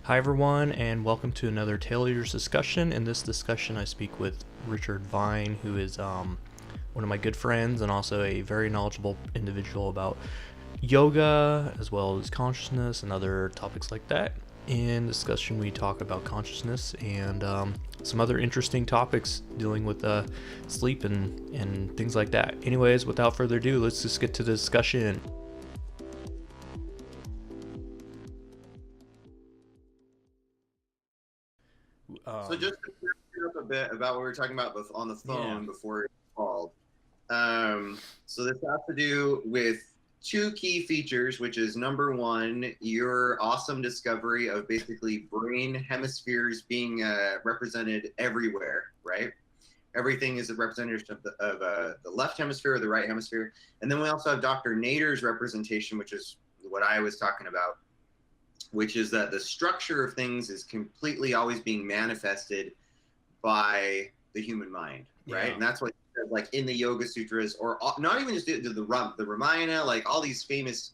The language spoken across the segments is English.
Hi everyone, and welcome to another TAILEATERS discussion. In this discussion, I speak with Richard Vine, who is one of my good friends and also a very knowledgeable individual about yoga as well as consciousness and other topics like that. In the discussion, we talk about consciousness and some other interesting topics dealing with sleep and things like that. Anyways, without further ado, let's just get to the discussion. So just to clear up a bit about what we were talking about on the phone before it called. So this has to do with two key features, which is number one, your awesome discovery of basically brain hemispheres being represented everywhere, right? Everything is a representation of the left hemisphere or the right hemisphere. And then we also have Dr. Nader's representation, which is what I was talking about, which is that the structure of things is completely always being manifested by the human mind, right? Yeah. And that's what, like in the Yoga Sutras, or not even just the Ramayana, like all these famous,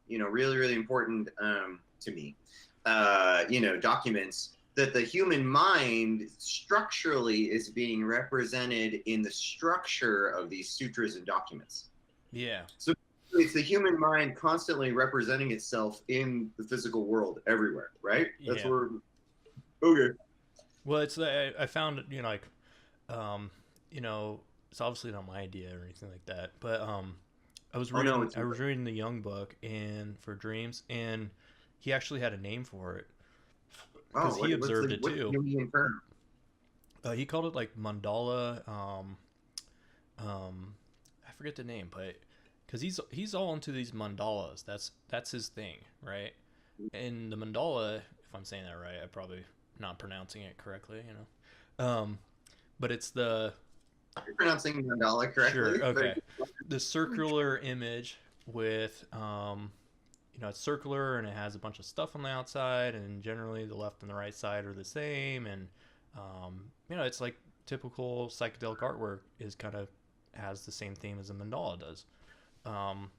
really, really important to me, documents, that the human mind structurally is being represented in the structure of these sutras and documents. Yeah. So it's the human mind constantly representing itself in the physical world everywhere, right? That's Yeah. where. Okay. Well, it's I found um, it's obviously not my idea or anything like that, but Oh no, it's I was reading the Young book and for dreams, and he actually had a name for it because he observed it what's the too. Jungian term? He called it like mandala. I forget the name, but because he's all into these mandalas. That's his thing, right? And the mandala, if I'm saying that right, I probably not pronouncing it correctly, but it's the You're pronouncing mandala sure correctly. okay the circular image with it's circular and it has a bunch of stuff on the outside, and generally the left and the right side are the same, and it's like typical psychedelic artwork is kind of has the same theme as a mandala does, um,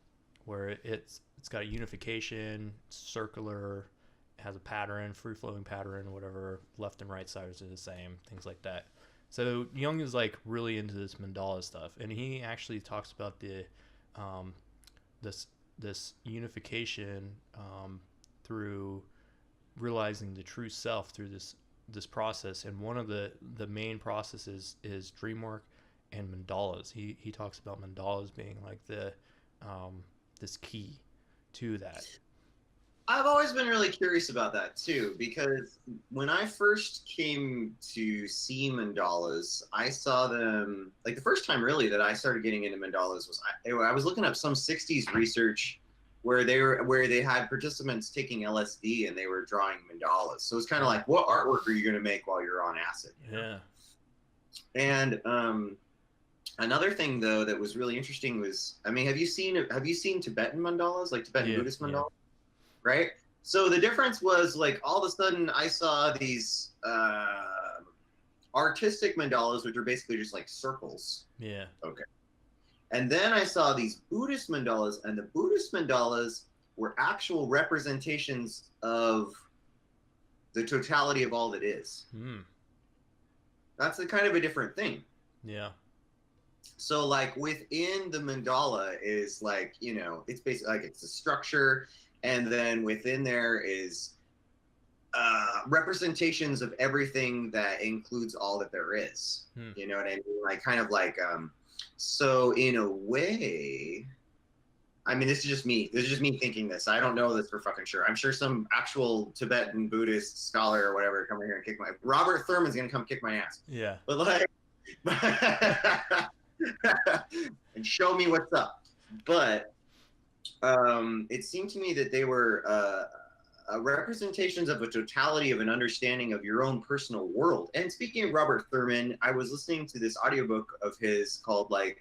where it's got a unification, circular, has a pattern, free flowing pattern, whatever. Left and right sides are the same, things like that. So Jung is like really into this mandala stuff, and he actually talks about the this unification through realizing the true self through this process. And one of the main processes is dream work and mandalas. He talks about mandalas being like the this key to that. I've always been really curious about that too, because when I first came to see mandalas, I saw them like the first time really that I started getting into mandalas was I was looking up some '60s research where they had participants taking LSD and they were drawing mandalas. So it's kind of like, what artwork are you going to make while you're on acid? Yeah. And another thing though that was really interesting was, I mean, have you seen Tibetan mandalas, like Tibetan Buddhist mandalas? Yeah. Right? So the difference was like all of a sudden I saw these artistic mandalas, which are basically just like circles. Yeah. Okay. And then I saw these Buddhist mandalas, and the Buddhist mandalas were actual representations of the totality of all that is. That's a kind of a different thing. Yeah. So like within the mandala is like, it's basically like it's a structure, and then within there is representations of everything that includes all that there is. You know what I mean? Like kind of like so in a way, I mean, this is just me thinking this. I don't know this for fucking sure. I'm sure some actual Tibetan Buddhist scholar or whatever come here and kick my Robert Thurman's gonna come kick my ass. Yeah. But like and show me what's up. But it seemed to me that they were representations of a totality of an understanding of your own personal world. And speaking of Robert Thurman, I was listening to this audiobook of his called like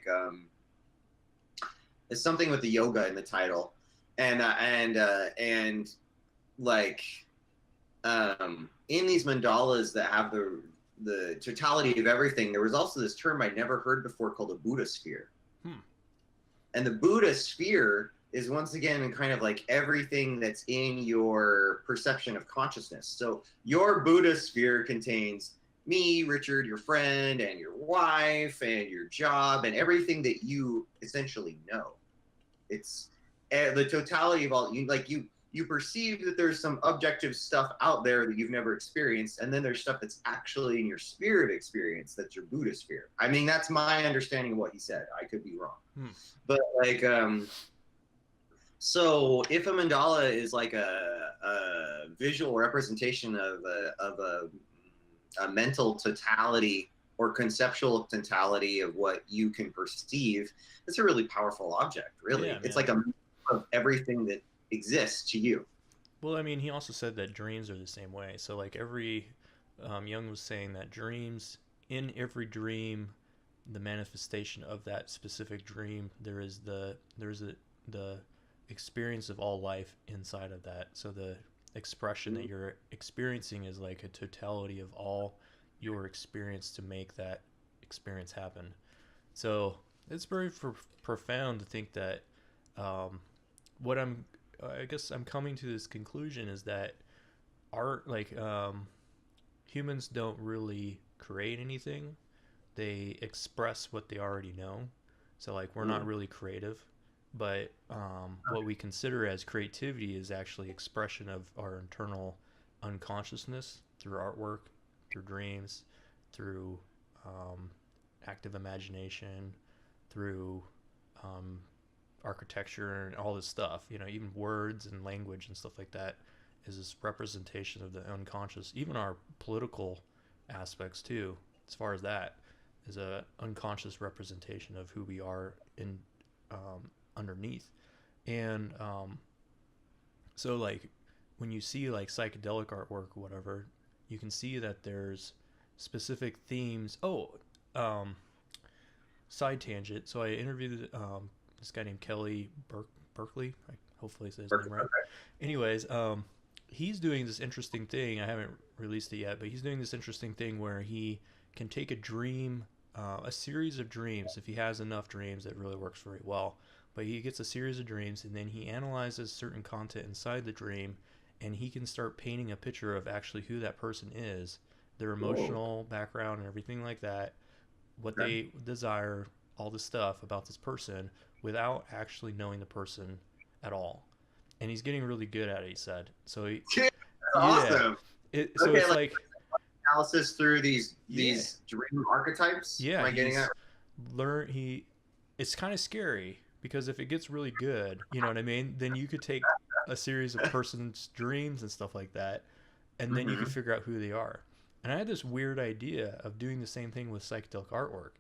it's something with the yoga in the title, and like in these mandalas that have the totality of everything, there was also this term I'd never heard before called a Buddha sphere. And the Buddha sphere is once again kind of like everything that's in your perception of consciousness. So your Buddha sphere contains me, Richard, your friend, and your wife, and your job, and everything that you essentially know. It's the totality of all you perceive that there's some objective stuff out there that you've never experienced, and then there's stuff that's actually in your sphere of experience that's your Buddha sphere. I mean, that's my understanding of what he said. I could be wrong. But like so if a mandala is like a visual representation of a mental totality or conceptual totality of what you can perceive, it's a really powerful object, really. Yeah, it's like a of everything that exists to you. Well, I mean, he also said that dreams are the same way. So, like Jung was saying that dreams, in every dream, the manifestation of that specific dream, there's the experience of all life inside of that. So the expression that you're experiencing is like a totality of all your experience to make that experience happen. So it's very profound to think that what I guess I'm coming to this conclusion is that art, humans don't really create anything. They express what they already know. So like we're not really creative, but what we consider as creativity is actually expression of our internal unconsciousness through artwork, through dreams, through active imagination, through architecture and all this stuff. Even words and language and stuff like that is this representation of the unconscious. Even our political aspects too, as far as that, is a unconscious representation of who we are in underneath. And so like when you see like psychedelic artwork or whatever, you can see that there's specific themes. Side tangent. So I interviewed this guy named Kelly Berkeley. I hopefully say his name right. Anyways, he's doing this interesting thing. I haven't released it yet, but he's doing this interesting thing where he can take a dream, a series of dreams. If he has enough dreams, it really works very well. But he gets a series of dreams, and then he analyzes certain content inside the dream, and he can start painting a picture of actually who that person is, their emotional background and everything like that, what they desire, all the stuff about this person without actually knowing the person at all. And he's getting really good at it, he said. So Awesome. It's like analysis through these dream archetypes. Yeah, am I getting that? It's kind of scary because if it gets really good, you know what I mean, then you could take a series of person's dreams and stuff like that, and then you could figure out who they are. And I had this weird idea of doing the same thing with psychedelic artwork,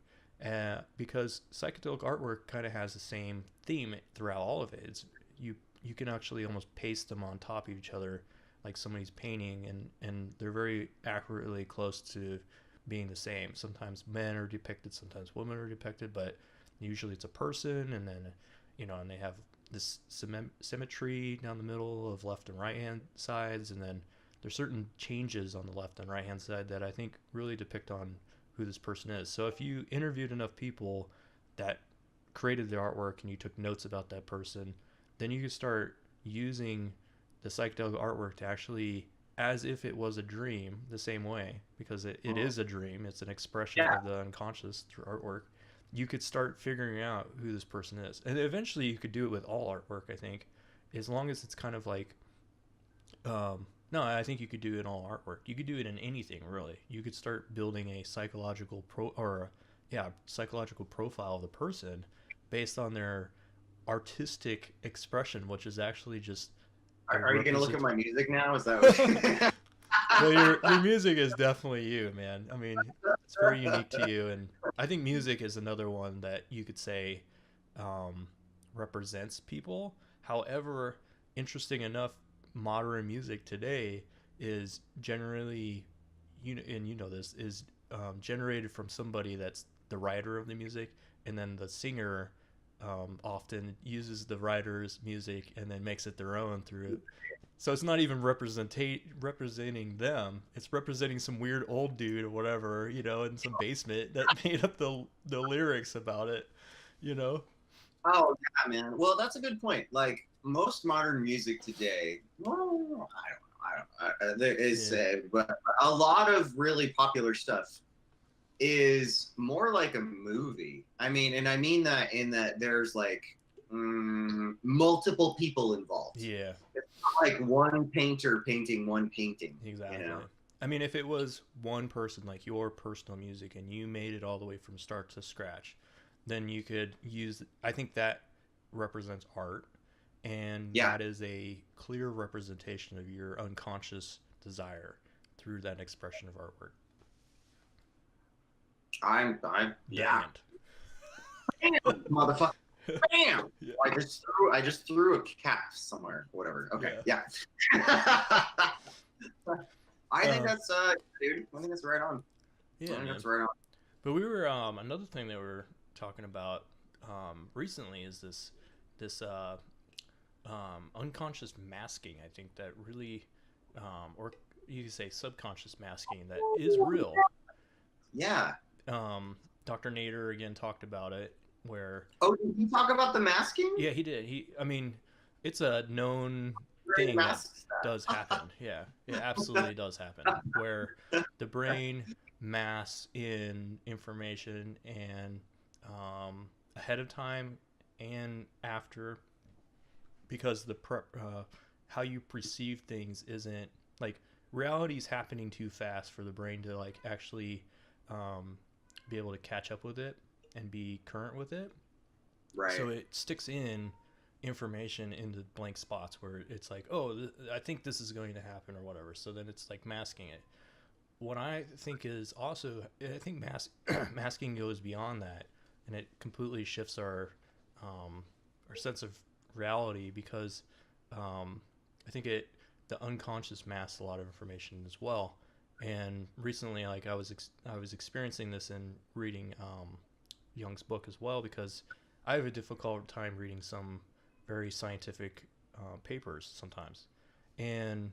because psychedelic artwork kind of has the same theme throughout all of it. It's you can actually almost paste them on top of each other like somebody's painting, and they're very accurately close to being the same. Sometimes men are depicted, sometimes women are depicted, but usually it's a person, and then and they have this symmetry down the middle of left and right hand sides, and then there's certain changes on the left and right hand side that I think really depict on who this person is. So if you interviewed enough people that created the artwork and you took notes about that person, then you could start using the psychedelic artwork to actually, as if it was a dream, the same way, because it is a dream. It's an expression of the unconscious through artwork. You could start figuring out who this person is. And eventually you could do it with all artwork, I think, as long as it's kind of like, no, I think you could do it in all artwork. You could do it in anything, really. You could start building a psychological psychological profile of the person based on their artistic expression, which is actually just. Are you gonna look at my music now? Is that what? Well, your music is definitely you, man. I mean, it's very unique to you, and I think music is another one that you could say represents people. However, interesting enough, modern music today is generally, and you know this, is generated from somebody that's the writer of the music, and then the singer often uses the writer's music and then makes it their own through. So it's not even representing them. It's representing some weird old dude or whatever, in some basement that made up the lyrics about it, Oh yeah, man. Well, that's a good point. Like most modern music today, well, I don't know. There is, Yeah. but a lot of really popular stuff is more like a movie. I mean, and I mean that in that there's like multiple people involved. Yeah. It's not like one painter painting one painting, you Exactly. know? I mean, if it was one person, like your personal music, and you made it all the way from start to scratch, then you could use. I think that represents art, and Yeah, that is a clear representation of your unconscious desire through that expression of artwork. I'm, yeah. Banned. Bam, motherfucker. Bam! Yeah. I just threw a cap somewhere. Whatever. Okay. Yeah. Yeah. I think Um, that's dude. I think that's right on. I yeah, think man. that's right on. But we were another thing that we're talking about recently is this unconscious masking. I think that really, or you could say subconscious masking that is real. Yeah. Dr. Nader again talked about it, where Oh, did you talk about the masking? yeah, he did. I mean, it's a known Great thing that masks. does happen. Yeah, it absolutely does happen. Where the brain masks in information and ahead of time and after, because how you perceive things isn't like reality's happening too fast for the brain to like actually um, be able to catch up with it and be current with it. Right. So it sticks in information into blank spots where it's like, oh, I think this is going to happen or whatever. So then it's like masking it. What I think is also, I think masking goes beyond that, and it completely shifts our sense of reality because I think the unconscious masks a lot of information as well. And recently, like I was experiencing this in reading Jung's book as well because I have a difficult time reading some very scientific papers sometimes. And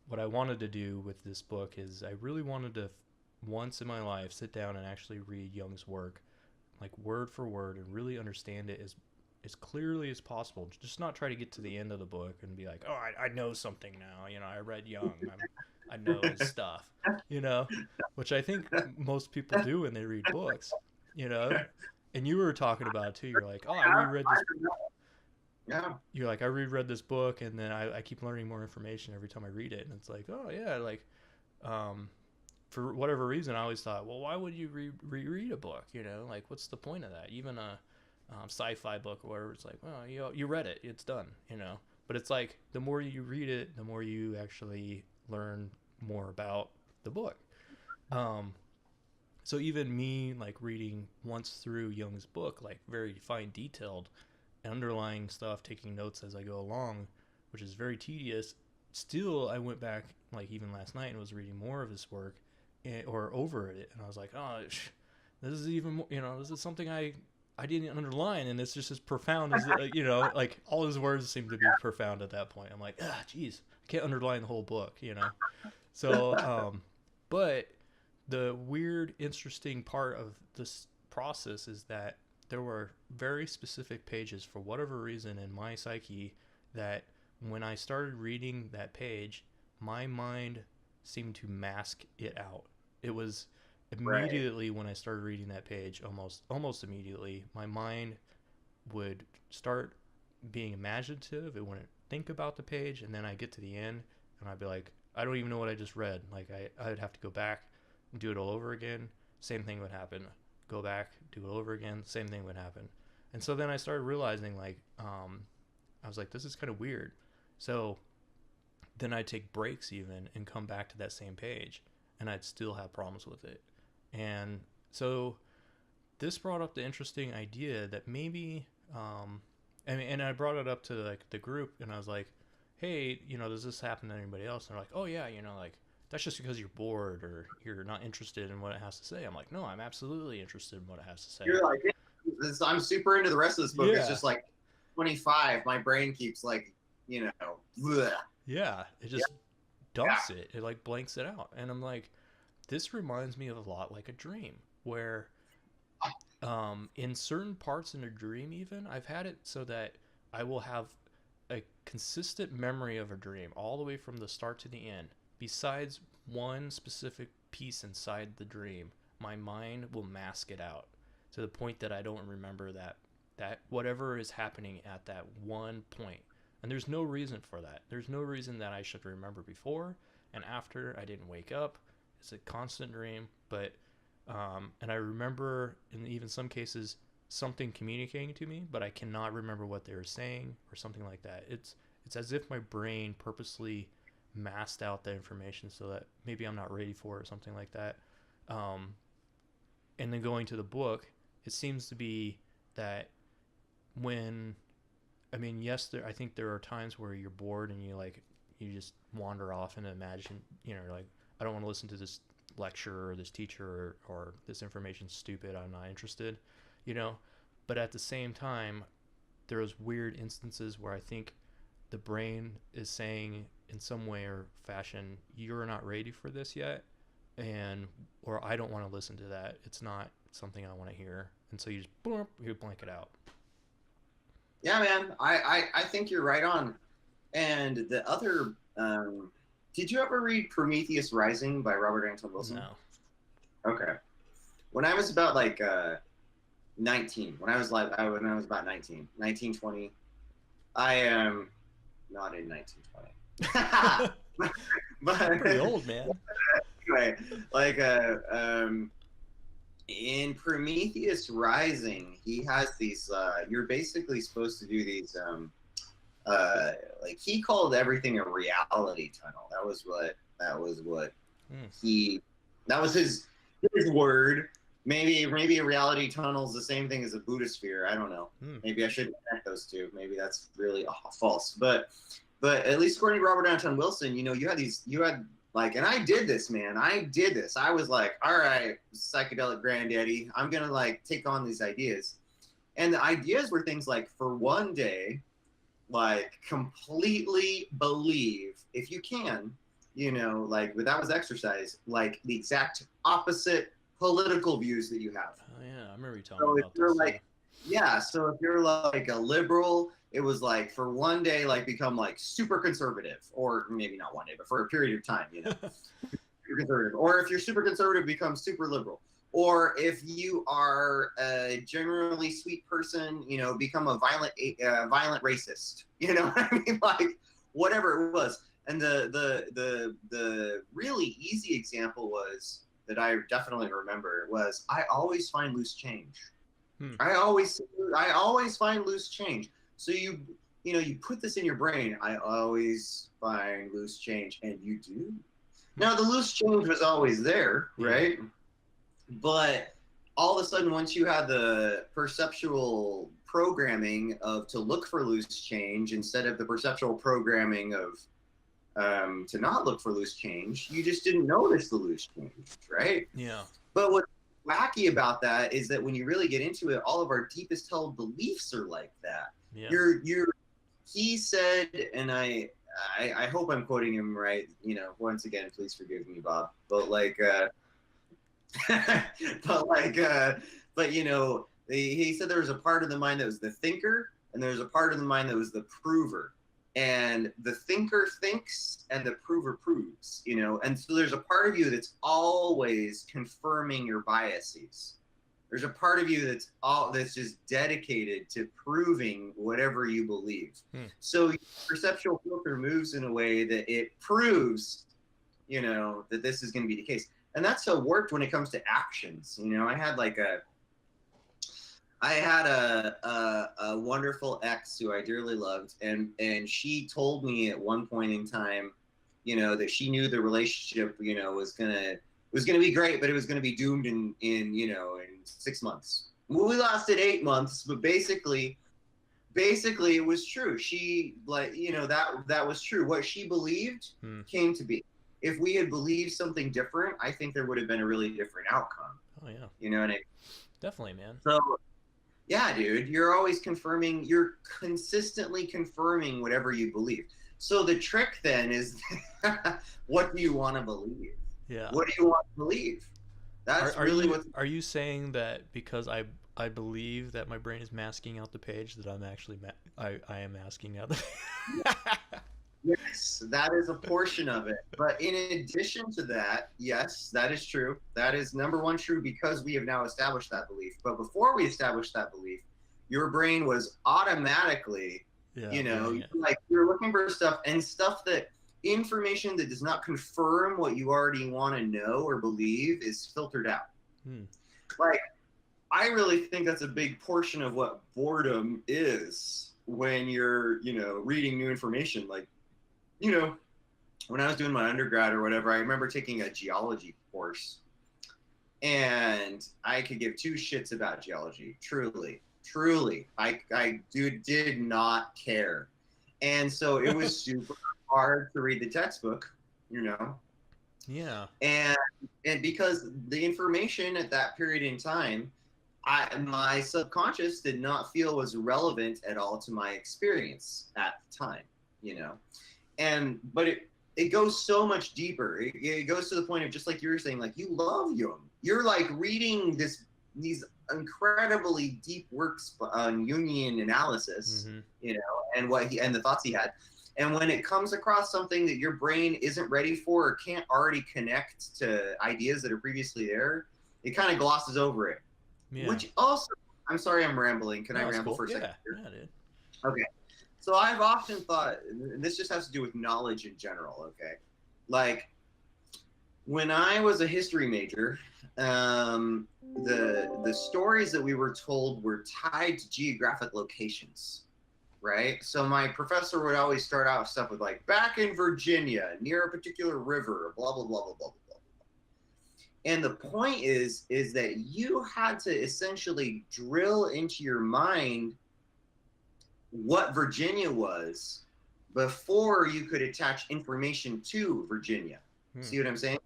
what I wanted to do with this book is I really wanted to once in my life sit down and actually read Jung's work like word for word and really understand it as clearly as possible. Just not try to get to the end of the book and be like, oh, I know something now. You know, I read Jung. I know his stuff. You know, which I think most people do when they read books. You know, and you were talking about it too. You're like, oh, I reread this. Yeah. You're like, I reread this book, and then I keep learning more information every time I read it, and it's like, oh yeah, like, for whatever reason, I always thought, well, why would you reread a book? You know, like, what's the point of that? Even a sci-fi book or whatever, it's like, well, you read it, it's done. You know, but it's like the more you read it, the more you actually learn more about the book. Um, so even me like reading once through Jung's book, like very fine detailed underlying stuff, taking notes as I go along, which is very tedious. Still, I went back like even last night and was reading more of his work, or over it, and I was like, oh, this is even more, you know, this is something I didn't underline, and it's just as profound as you know, like all his words seem to be profound at that point. I'm like, ah, geez, I can't underline the whole book, you know. So, but the weird, interesting part of this process is that there were very specific pages for whatever reason in my psyche that when I started reading that page, my mind seemed to mask it out. It was Right. immediately when I started reading that page, almost immediately, my mind would start being imaginative. It wouldn't think about the page, and then I get to the end, and I'd be like, I don't even know what I just read. Like I'd have to go back and do it all over again. Same thing would happen. Go back, do it over again. Same thing would happen. And so then I started realizing, like, I was like, this is kind of weird. So then I'd take breaks even and come back to that same page, and I'd still have problems with it. And so this brought up the interesting idea that maybe, and I brought it up to like the group, and I was like, hey, you know, does this happen to anybody else? And they're like, oh yeah, you know, like that's just because you're bored or you're not interested in what it has to say. I'm like, no, I'm absolutely interested in what it has to say. You're like, I'm super into the rest of this book. It's Yeah, just like 25. My brain keeps like, you know, bleh. yeah, it Yeah. just Yeah. dumps it. It like blanks it out, and I'm like, this reminds me of a lot like a dream where In certain parts in a dream, even I've had it so that I will have a consistent memory of a dream all the way from the start to the end. Besides one specific piece inside the dream, my mind will mask it out to the point that I don't remember that whatever is happening at that one point. And there's no reason for that. There's no reason that I should remember before and after. I didn't wake up. It's a constant dream, but and I remember in even some cases something communicating to me, but I cannot remember what they were saying or something like that. It's as if my brain purposely masked out the information so that maybe I'm not ready for it or something like that. And then going to the book, it seems to be that when, I mean, yes, I think there are times where you're bored and you just wander off and imagine, like, I don't want to listen to this lecture or this teacher or this information's stupid. I'm not interested, you know. But at the same time, there's weird instances where I think the brain is saying in some way or fashion, you're not ready for this yet, or I don't want to listen to that. It's not something I want to hear, and so you just you blank it out. Yeah, man, I think you're right on. And the other, did you ever read Prometheus Rising by Robert Anton Wilson? No. Okay. When I was about 19, when I was about 19, 20, I am not in 1920. But pretty old, man. Anyway, in Prometheus Rising, he has these, you're basically supposed to do these, he called everything a reality tunnel. That was his word. Maybe a reality tunnel is the same thing as a Buddhist sphere. I don't know. Maybe I shouldn't connect those two. Maybe that's really false. But at least according to Robert Anton Wilson, you had and I did this, man. I was like, all right, psychedelic granddaddy, I'm gonna take on these ideas. And the ideas were things like, for one day, completely believe, if you can, but that was exercise, the exact opposite political views that you have. Oh yeah, I remember you talking about this. So if you're a liberal, it was for one day, become super conservative, or maybe not one day, but for a period of time, super conservative. Or if you're super conservative, become super liberal. Or if you are a generally sweet person, become a violent racist. You know what I mean? Whatever it was. And the really easy example was, that I definitely remember, was, I always find loose change. I always find loose change. So you put this in your brain. I always find loose change, and you do. Now the loose change was always there, right? But all of a sudden, once you had the perceptual programming to look for loose change instead of the perceptual programming of to not look for loose change, you just didn't notice the loose change, right? Yeah. But what's wacky about that is that when you really get into it, all of our deepest held beliefs are like that. Yeah. He said, and I hope I'm quoting him right. Once again, please forgive me, Bob. But he said there was a part of the mind that was the thinker, and there was a part of the mind that was the prover. And the thinker thinks and the prover proves, and so there's a part of you that's always confirming your biases. There's a part of you that's just dedicated to proving whatever you believe. So your perceptual filter moves in a way that it proves, that this is going to be the case. And that's how it worked when it comes to actions. I had a wonderful ex who I dearly loved, and she told me at one point in time, that she knew the relationship, was gonna be great, but it was gonna be doomed in 6 months. Well, we lasted 8 months, but basically it was true. She that was true. What she believed came to be. If we had believed something different, I think there would have been a really different outcome. Oh yeah. You know what I mean? Definitely, man. So. Yeah, dude, you're always you're consistently confirming whatever you believe. So the trick then is, what do you want to believe? Yeah. What do you want to believe? That's are you saying that because I I believe that my brain is masking out the page that I'm actually I am masking out. Yes, that is a portion of it. But in addition to that, yes, that is true. That is number one true because we have now established that belief. But before we established that belief, your brain was automatically, Yeah, viewing it. like you're looking for stuff and stuff that information that does not confirm what you already want to know or believe is filtered out. Like, I really think that's a big portion of what boredom is when you're, reading new information. Like, when I was doing my undergrad or whatever, I remember taking a geology course and I could give two shits about geology. Truly. I did not care. And so it was super hard to read the textbook, Yeah. And because the information at that period in time, my subconscious did not feel was relevant at all to my experience at the time, but it goes so much deeper. It goes to the point of just like you were saying, like you love Jung. You're like reading these incredibly deep works on Jungian analysis, and and the thoughts he had. And when it comes across something that your brain isn't ready for or can't already connect to ideas that are previously there, it kind of glosses over it. Yeah. Which also, I'm sorry I'm rambling. Can I ramble for a second? Yeah, dude. Okay. So I've often thought, and this just has to do with knowledge in general, okay? Like, when I was a history major, the stories that we were told were tied to geographic locations, right? So my professor would always start out stuff with like, back in Virginia, near a particular river, blah, blah, blah, blah, blah, blah. And the point is that you had to essentially drill into your mind what Virginia was before you could attach information to Virginia. See what I'm saying?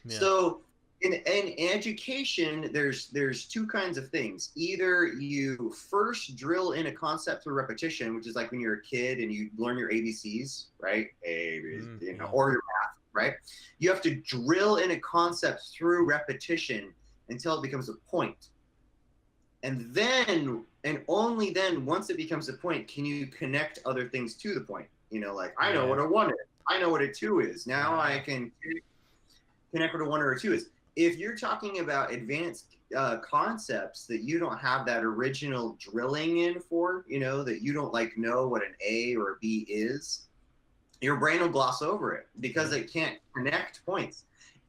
Yeah. So in education, there's two kinds of things. Either you first drill in a concept through repetition, which is like when you're a kid and you learn your ABCs, right? Or your math, right? You have to drill in a concept through repetition until it becomes a point. And then, and only then, once it becomes a point, can you connect other things to the point. Like, I know what a 1 is. I know what a 2 is. Now I can connect what a 1 or a 2 is. If you're talking about advanced concepts that you don't have that original drilling in for, that you don't know what an A or a B is, your brain will gloss over it because it can't connect points.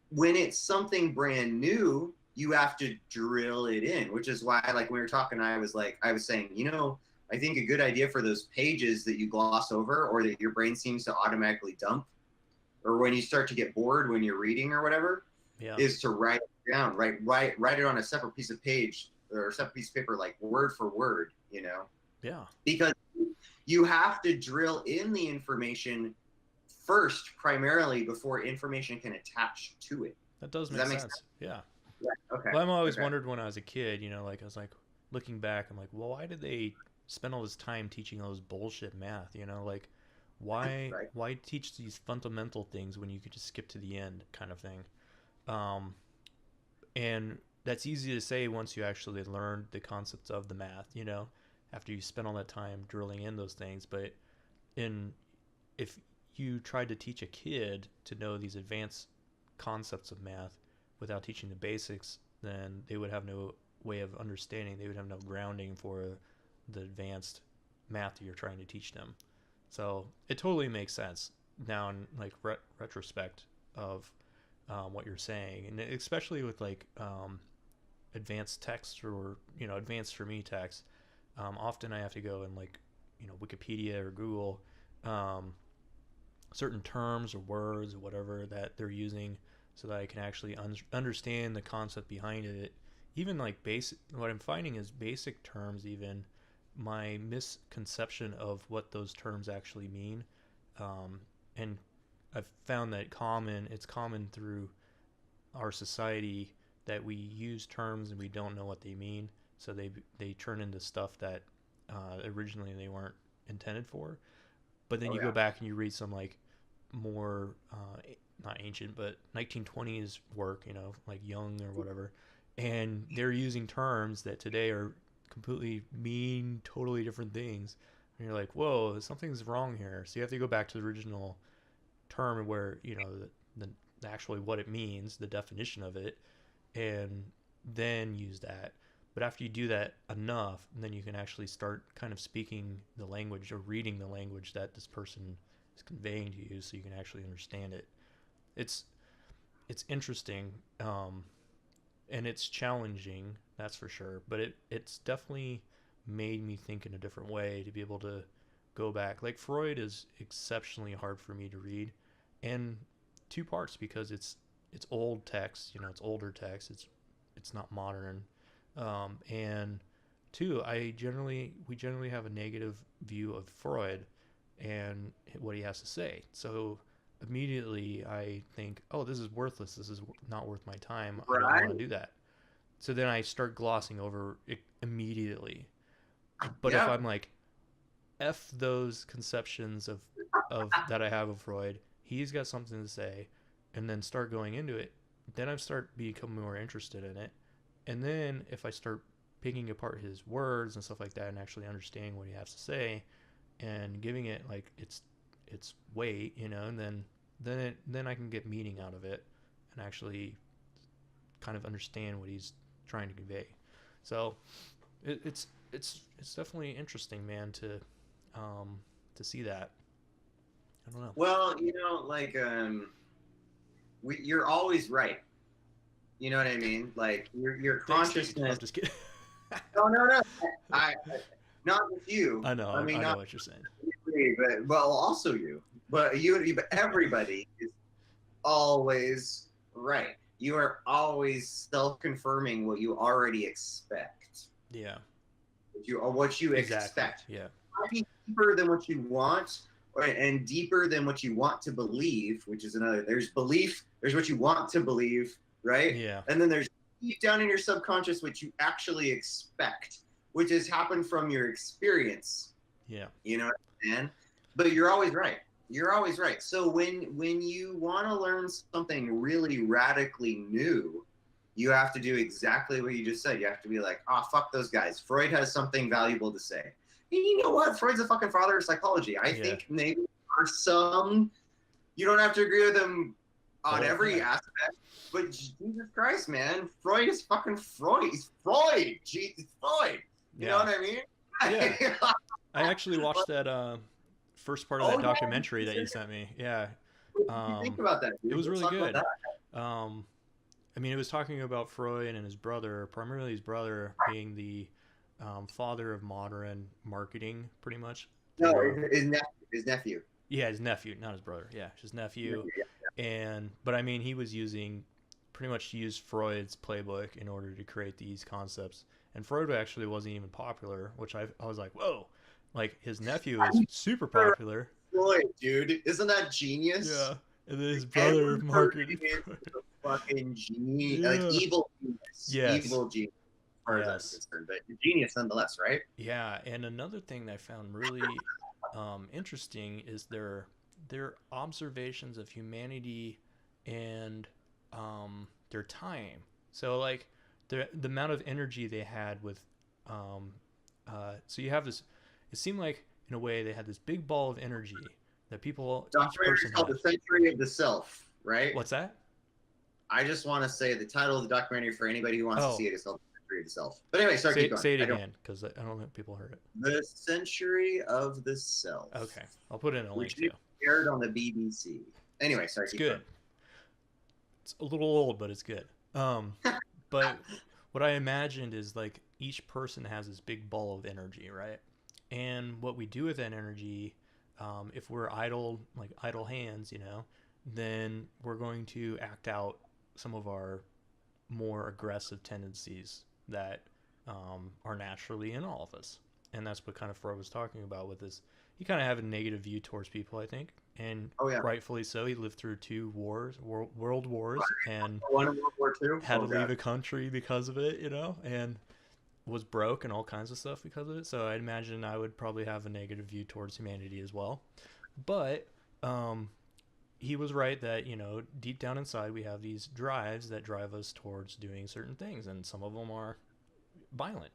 When it's something brand new, you have to drill it in, which is why, like, when we were talking, I was saying, I think a good idea for those pages that you gloss over or that your brain seems to automatically dump, or when you start to get bored when you're reading or whatever, is to write it down, write it on a separate piece of page or a separate piece of paper, like word for word, Yeah. Because you have to drill in the information first, primarily, before information can attach to it. That does make sense. Yeah. Okay. Well, I've always wondered when I was a kid, I was like looking back, I'm like, well, why did they spend all this time teaching all this bullshit math? Like, why teach these fundamental things when you could just skip to the end, kind of thing. And that's easy to say once you actually learn the concepts of the math, after you spend all that time drilling in those things. But if you tried to teach a kid to know these advanced concepts of math without teaching the basics, then they would have no way of understanding. They would have no grounding for the advanced math that you're trying to teach them. So it totally makes sense now in like retrospect of what you're saying, and especially with like advanced text or advanced for me text. Often I have to go and like Wikipedia or Google certain terms or words or whatever that they're using, so that I can actually understand the concept behind it. Even like basic, what I'm finding is basic terms, even my misconception of what those terms actually mean. And I've found that it's common through our society that we use terms and we don't know what they mean. So they turn into stuff that originally they weren't intended for. But then you go back and you read some like more not ancient but 1920s work, like Jung or whatever, and they're using terms that today are completely mean totally different things, and you're like, whoa, something's wrong here. So you have to go back to the original term where, you know, the actually what it means, the definition of it, and then use that. But after you do that enough, then you can actually start kind of speaking the language or reading the language that this person is conveying to you, so you can actually understand it. It's it's interesting, and it's challenging, that's for sure. But it's definitely made me think in a different way to be able to go back. Like Freud is exceptionally hard for me to read, and two parts because it's old text. You know, it's older text. It's not modern, and two, we generally have a negative view of Freud and what he has to say. So immediately I think, oh, this is worthless. This is not worth my time. I don't Right. want to do that. So then I start glossing over it immediately. But if Yeah. I'm like, F those conceptions of that I have of Freud, he's got something to say, and then start going into it, then I start becoming more interested in it. And then if I start picking apart his words and stuff like that and actually understanding what he has to say and giving it like its weight, you know, and then I can get meaning out of it and actually kind of understand what he's trying to convey. So it's definitely interesting, man, to see that. I don't know. Well, like you're always right. You know what I mean? Like your Thanks, Steve. consciousness. I'm just kidding. No. I not with you. I know. I mean, I know not what you're saying. me, but well, also you. But but everybody is always right. You are always self-confirming what you already expect. Yeah. What you Exactly. expect. Yeah. Might be deeper than what you want, and deeper than what you want to believe, which is another. There's belief. There's what you want to believe, right? Yeah. And then there's deep down in your subconscious what you actually expect, which has happened from your experience. Yeah. You know what I'm saying? But you're always right. You're always right. So when you want to learn something really radically new, you have to do exactly what you just said. You have to be like, oh, fuck those guys. Freud has something valuable to say. And you know what? Freud's a fucking father of psychology. I think maybe for some, you don't have to agree with him on every aspect. But Jesus Christ, man, Freud is fucking Freud. He's Freud. Jesus, Freud. You know what I mean? Yeah. I actually watched that first part of that documentary that you sent me. Yeah. What do you think about that, dude? It was really good. I mean, it was talking about Freud and his brother, primarily his brother being the father of modern marketing, pretty much. No, his nephew. Yeah, his nephew, not his brother. Yeah, his nephew. But I mean, he was pretty much used Freud's playbook in order to create these concepts. And Freud actually wasn't even popular, which I was like, whoa, like his nephew is super popular. Freud, dude, isn't that genius? Yeah, and then his brother marketed. Fucking genius, like evil genius. Yes. Evil genius. As far as I'm concerned, but genius nonetheless, right? Yeah, and another thing that I found really interesting is their observations of humanity and their time. So like the amount of energy they had with so you have this. It seemed like in a way they had this big ball of energy that people. Each person called had. The Century of the Self, right? What's that? I just want to say the title of the documentary for anybody who wants to see it is called The Century of the Self. But anyway, sorry, keep going. Say it again, because I don't think people heard it. The Century of the Self. Okay, I'll put it in a link too. Aired on the BBC. Anyway, sorry. It's good. Going. It's a little old, but it's good. But what I imagined is like each person has this big ball of energy, right? And what we do with that energy, if we're idle hands, you know, then we're going to act out some of our more aggressive tendencies that are naturally in all of us. And that's what kind of Freud was talking about with this. He kind of had a negative view towards people, I think, and rightfully so. He lived through two wars, world wars, and one in World War II. Had to leave a country because of it, you know, and was broke and all kinds of stuff because of it. So I imagine I would probably have a negative view towards humanity as well. But he was right that, you know, deep down inside we have these drives that drive us towards doing certain things, and some of them are violent.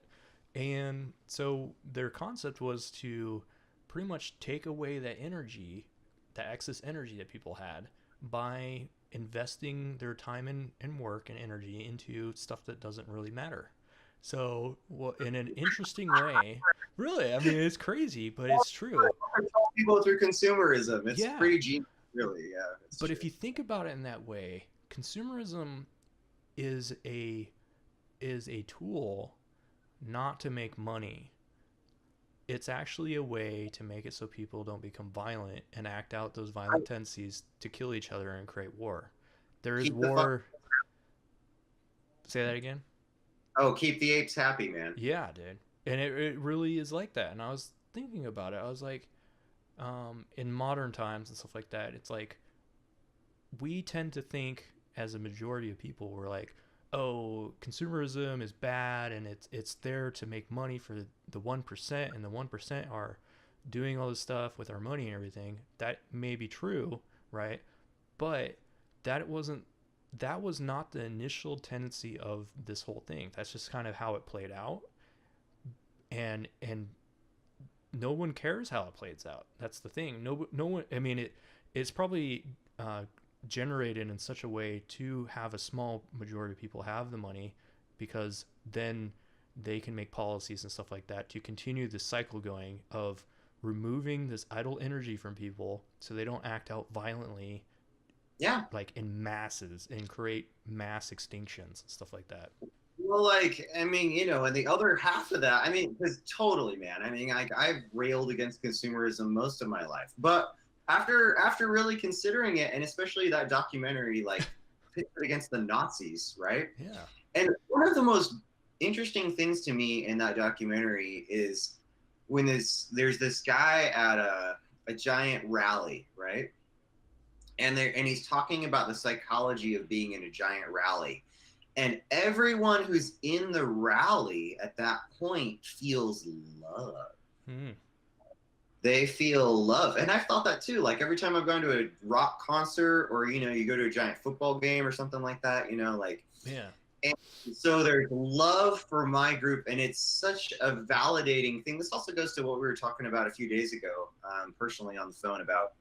And so their concept was to pretty much take away that energy, that excess energy that people had, by investing their time and work and energy into stuff that doesn't really matter. So, well, in an interesting way, really, I mean, it's crazy, but it's true. Control people through consumerism. It's Yeah. pretty genius, really. Yeah, it's But true. if you think about it in that way, consumerism is a tool not to make money. It's actually a way to make it so people don't become violent and act out those violent tendencies to kill each other and create war. There is Keep the fun. war. Say that again. Oh, keep the apes happy, man. Yeah, dude. And it really is like that. And I was thinking about it. I was like, in modern times and stuff like that, it's like we tend to think as a majority of people, we're like, oh, consumerism is bad and it's there to make money for the 1%, and the 1% are doing all this stuff with our money and everything. That may be true, right? But that wasn't that was not the initial tendency of this whole thing. That's just kind of how it played out. And no one cares how it plays out. That's the thing. No one. I mean, it's probably uh, generated in such a way to have a small majority of people have the money, because then they can make policies and stuff like that to continue the cycle going of removing this idle energy from people so they don't act out violently, Yeah. like in masses, and create mass extinctions and stuff like that. Well, like, I mean, and the other half of that, I mean, because totally, man. I mean, I've railed against consumerism most of my life, but after really considering it, and especially that documentary, like, pitted against the Nazis, right? Yeah. And one of the most interesting things to me in that documentary is when there's this guy at a giant rally, right? And he's talking about the psychology of being in a giant rally. And everyone who's in the rally at that point feels love. Hmm. They feel love. And I've thought that too. Like every time I've gone to a rock concert, or, you go to a giant football game or something like that, like, Yeah. and so there's love for my group, and it's such a validating thing. This also goes to what we were talking about a few days ago, personally on the phone, about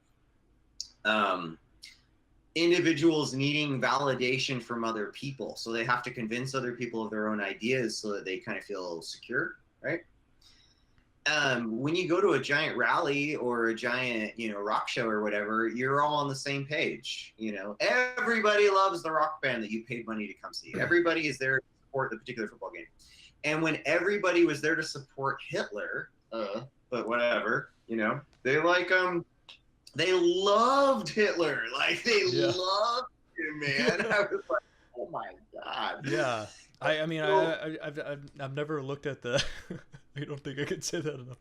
individuals needing validation from other people. So they have to convince other people of their own ideas so that they kind of feel secure, right? When you go to a giant rally or a giant, rock show or whatever, you're all on the same page. Everybody loves the rock band that you paid money to come see. Everybody is there to support the particular football game. And when everybody was there to support Hitler, but whatever, they they loved Hitler. Like, they loved him, man. I was like, oh my God. Yeah. I mean, I've never looked at the. I don't think I could say that enough.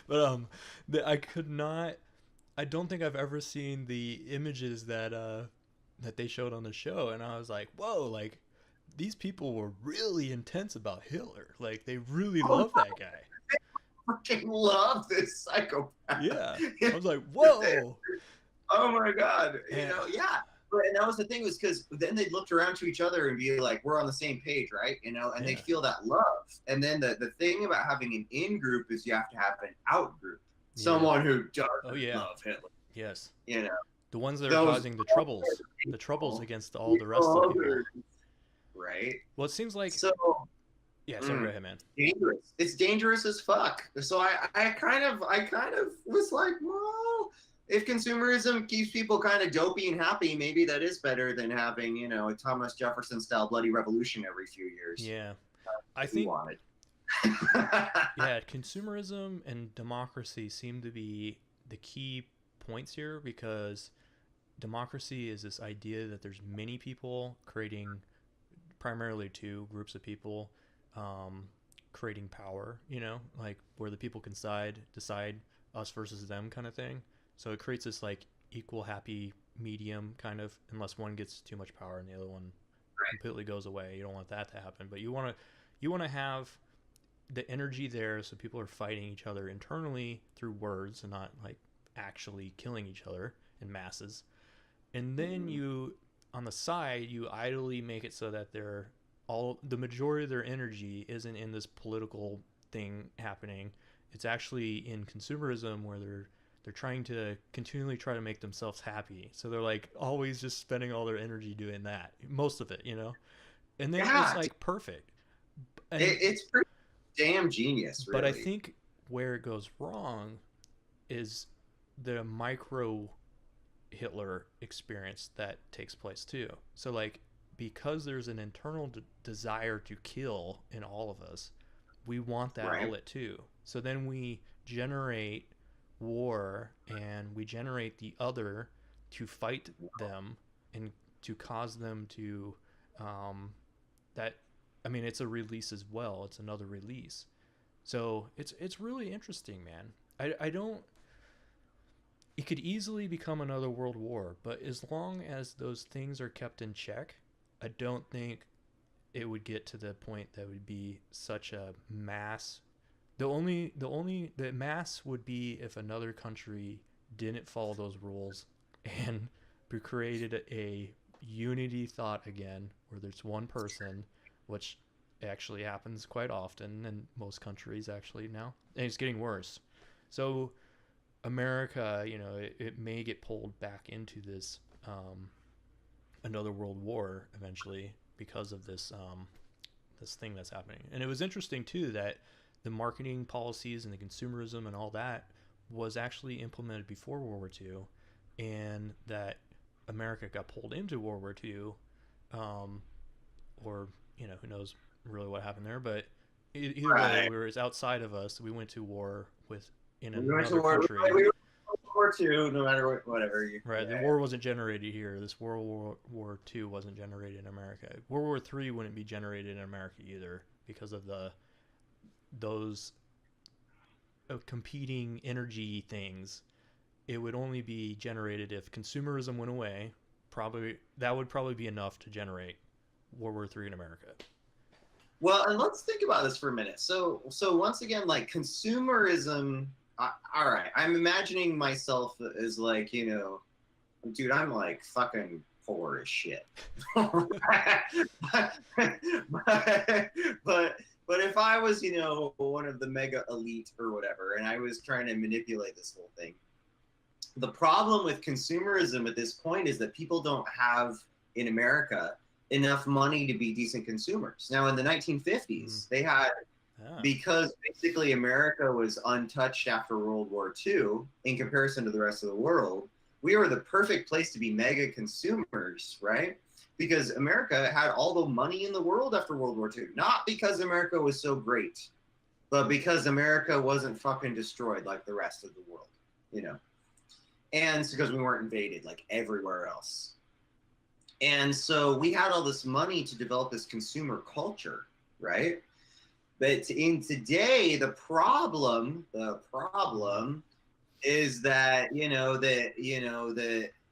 But I could not. I don't think I've ever seen the images that they showed on the show, and I was like, whoa, like these people were really intense about Hitler. Like they really love that guy. Fucking love this psychopath. Yeah, I was like, whoa. Oh my God. Yeah. Yeah. And that was the thing, was because then they'd look around to each other and be like, we're on the same page, right? And they'd feel that love. And then the thing about having an in group is you have to have an out group. Someone who doesn't love Hitler. Yes. The ones that are causing the troubles against all the rest of the people. Right. Well, it seems like. So. Yeah, so go ahead, man. Dangerous. It's dangerous as fuck. So I kind of was like, well, if consumerism keeps people kind of dopey and happy, maybe that is better than having, a Thomas Jefferson style bloody revolution every few years. Yeah. I think yeah, consumerism and democracy seem to be the key points here, because democracy is this idea that there's many people creating primarily two groups of people, creating power, like where the people can decide us versus them kind of thing. So it creates this like equal happy medium kind of, unless one gets too much power and the other one completely goes away. You don't want that to happen, but you want to have the energy there so people are fighting each other internally through words and not like actually killing each other in masses. And then you, on the side, you idly make it so that they're all, the majority of their energy isn't in this political thing happening. It's actually in consumerism, where they're trying to continually try to make themselves happy. So they're like always just spending all their energy doing that, most of it, you know. And then it's Yeah, like perfect. And it's pretty damn genius, but I really. think where it goes wrong is the micro Hitler experience that takes place too. So like, because there's an internal desire to kill in all of us, we want that Right. outlet too. So then we generate war, and we generate the other to fight them, and to cause them to um, that. I mean, it's a release as well. It's another release. So it's really interesting, man. I don't. It could easily become another world war, but as long as those things are kept in check, I don't think it would get to the point that would be such a mass. The mass would be if another country didn't follow those rules and created a unity thought again, where there's one person, which actually happens quite often in most countries actually now, and it's getting worse. So America, it may get pulled back into this another world war eventually, because of this thing that's happening. And it was interesting too that the marketing policies and the consumerism and all that was actually implemented before World War II, and that America got pulled into World War II, or who knows really what happened there, but either way, Right. we were outside of us. We went to war with in We went to another war. country. We went to War II, no matter what, whatever. Right, the Yeah. war wasn't generated here. This World War II wasn't generated in America. World War III wouldn't be generated in America either, because of those competing energy things. It would only be generated if consumerism went away. Probably that would probably be enough to generate World War III in America. Well, and let's think about this for a minute. So once again, like consumerism. All right, I'm imagining myself as like, dude, I'm like fucking poor as shit. but if I was, one of the mega elite or whatever, and I was trying to manipulate this whole thing, the problem with consumerism at this point is that people don't have in America enough money to be decent consumers. Now, in the 1950s, they had, Yeah. because basically America was untouched after World War II in comparison to the rest of the world, we were the perfect place to be mega consumers, right? Because America had all the money in the world after World War II. Not because America was so great, but because America wasn't fucking destroyed like the rest of the world, you know? And it's because we weren't invaded like everywhere else. And so we had all this money to develop this consumer culture, right? But in today, the problem is that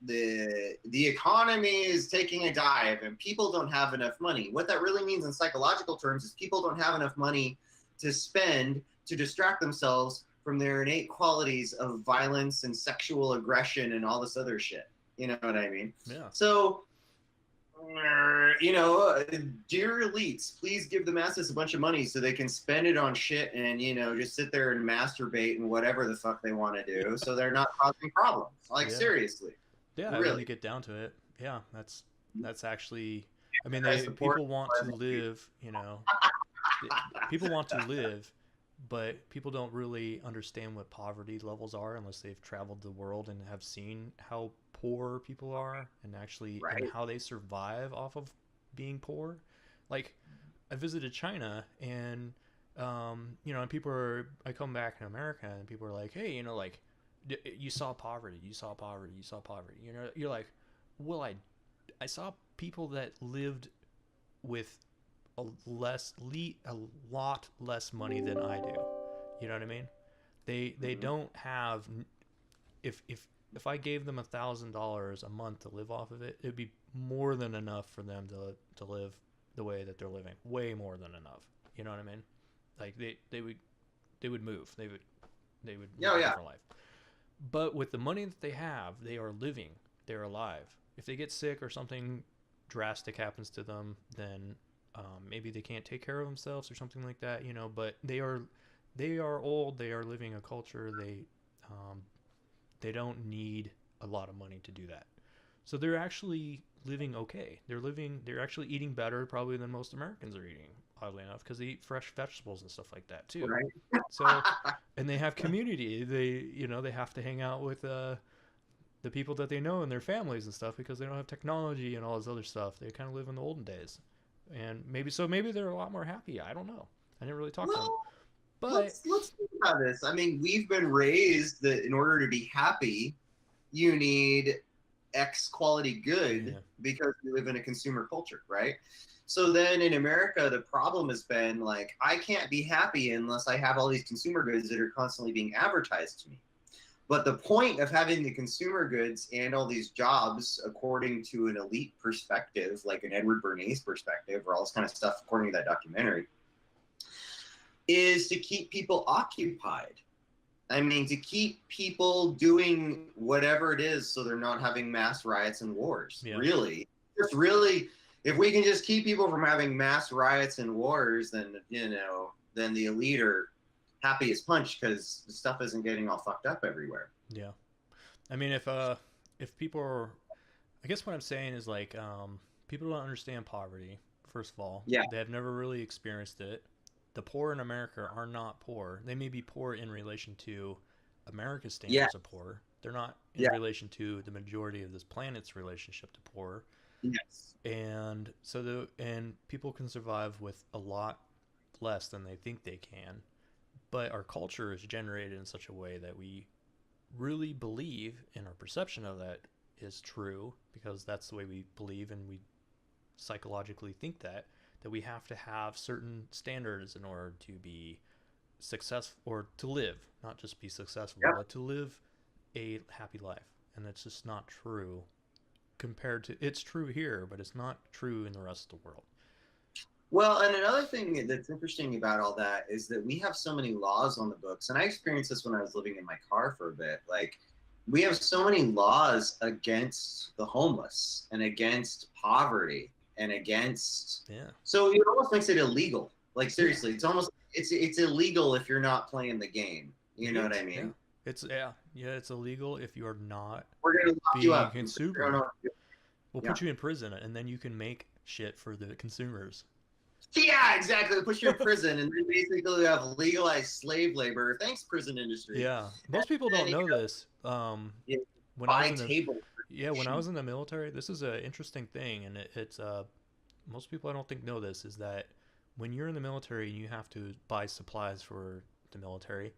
the economy is taking a dive and people don't have enough money. What that really means in psychological terms is people don't have enough money to spend to distract themselves from their innate qualities of violence and sexual aggression and all this other shit. You know what I mean? Yeah. So, dear elites, please give the masses a bunch of money so they can spend it on shit and, just sit there and masturbate and whatever the fuck they want to do, so they're not causing problems. Like, Yeah. seriously. Yeah, Really. when you get down to it, yeah, that's actually. I mean, I support people want to live. People want to live, but people don't really understand what poverty levels are unless they've traveled the world and have seen how poor people are, and actually Right. and how they survive off of being poor. Like, I visited China, and and I come back in America, and people are like, hey, like, you saw poverty, you saw poverty, you saw poverty. You're like, well, I saw people that lived with a lot less money than I do. You know what I mean? They don't have. If I gave them $1,000 a month to live off of it, it'd be more than enough for them to live the way that they're living. Way more than enough. You know what I mean? Like they would move. They would live a different life. But with the money that they have, they are living. They're alive. if they get sick or something drastic happens to them, then maybe they can't take care of themselves or something like that, you know. But they are old. They are living a culture. Um, they don't need a lot of money to do that. So they're actually living okay. They're actually eating better probably than most Americans are eating, oddly enough, because they eat fresh vegetables and stuff like that too. Right. So, and they have community. They have to hang out with the people that they know and their families and stuff because they don't have technology and all this other stuff. They kind of live in the olden days, and maybe they're a lot more happy. I don't know. I didn't really talk to them, Well, but let's think about this. I mean, we've been raised that in order to be happy, you need X quality good yeah, because we live in a consumer culture, right? So then in America, the problem has been like, I can't be happy unless I have all these consumer goods that are constantly being advertised to me. But the point of having the consumer goods and all these jobs, according to an elite perspective, like an Edward Bernays perspective, or all this kind of stuff, according to that documentary, is to keep people occupied. I mean, to keep people doing whatever it is so they're not having mass riots and wars. yeah. Really. Just really, if we can just keep people from having mass riots and wars, then, then the elite are happy as punch because the stuff isn't getting all fucked up everywhere. Yeah. I mean, if people are, I guess what I'm saying is like, people don't understand poverty. First of all, Yeah. they have never really experienced it. The poor in America are not poor. They may be poor in relation to America's standards of poor. They're not in relation to the majority of this planet's relationship to poor. Yes. And so and people can survive with a lot less than they think they can. But our culture is generated in such a way that we really believe, and our perception of that is true because that's the way we believe and we psychologically think that we have to have certain standards in order to be successful or to live, not just be successful, but to live a happy life. And that's just not true compared to, it's true here, but it's not true in the rest of the world. Well, and another thing that's interesting about all that is that we have so many laws on the books, and I experienced this when I was living in my car for a bit. Like, we have so many laws against the homeless and against poverty and against. Yeah. So it almost makes it illegal. Like, seriously, it's almost it's illegal if you're not playing the game. You know what I mean? Yeah. It's illegal if you're not We're gonna lock being you a up. consumer. We'll put you in prison, and then you can make shit for the consumers. Yeah, exactly. They put you in prison, and then basically we have legalized slave labor. Thanks, prison industry. Yeah, most people don't know this. When I was in when I was in the military, this is an interesting thing, and it's most people I don't think know this is that when you're in the military and you have to buy supplies for the military,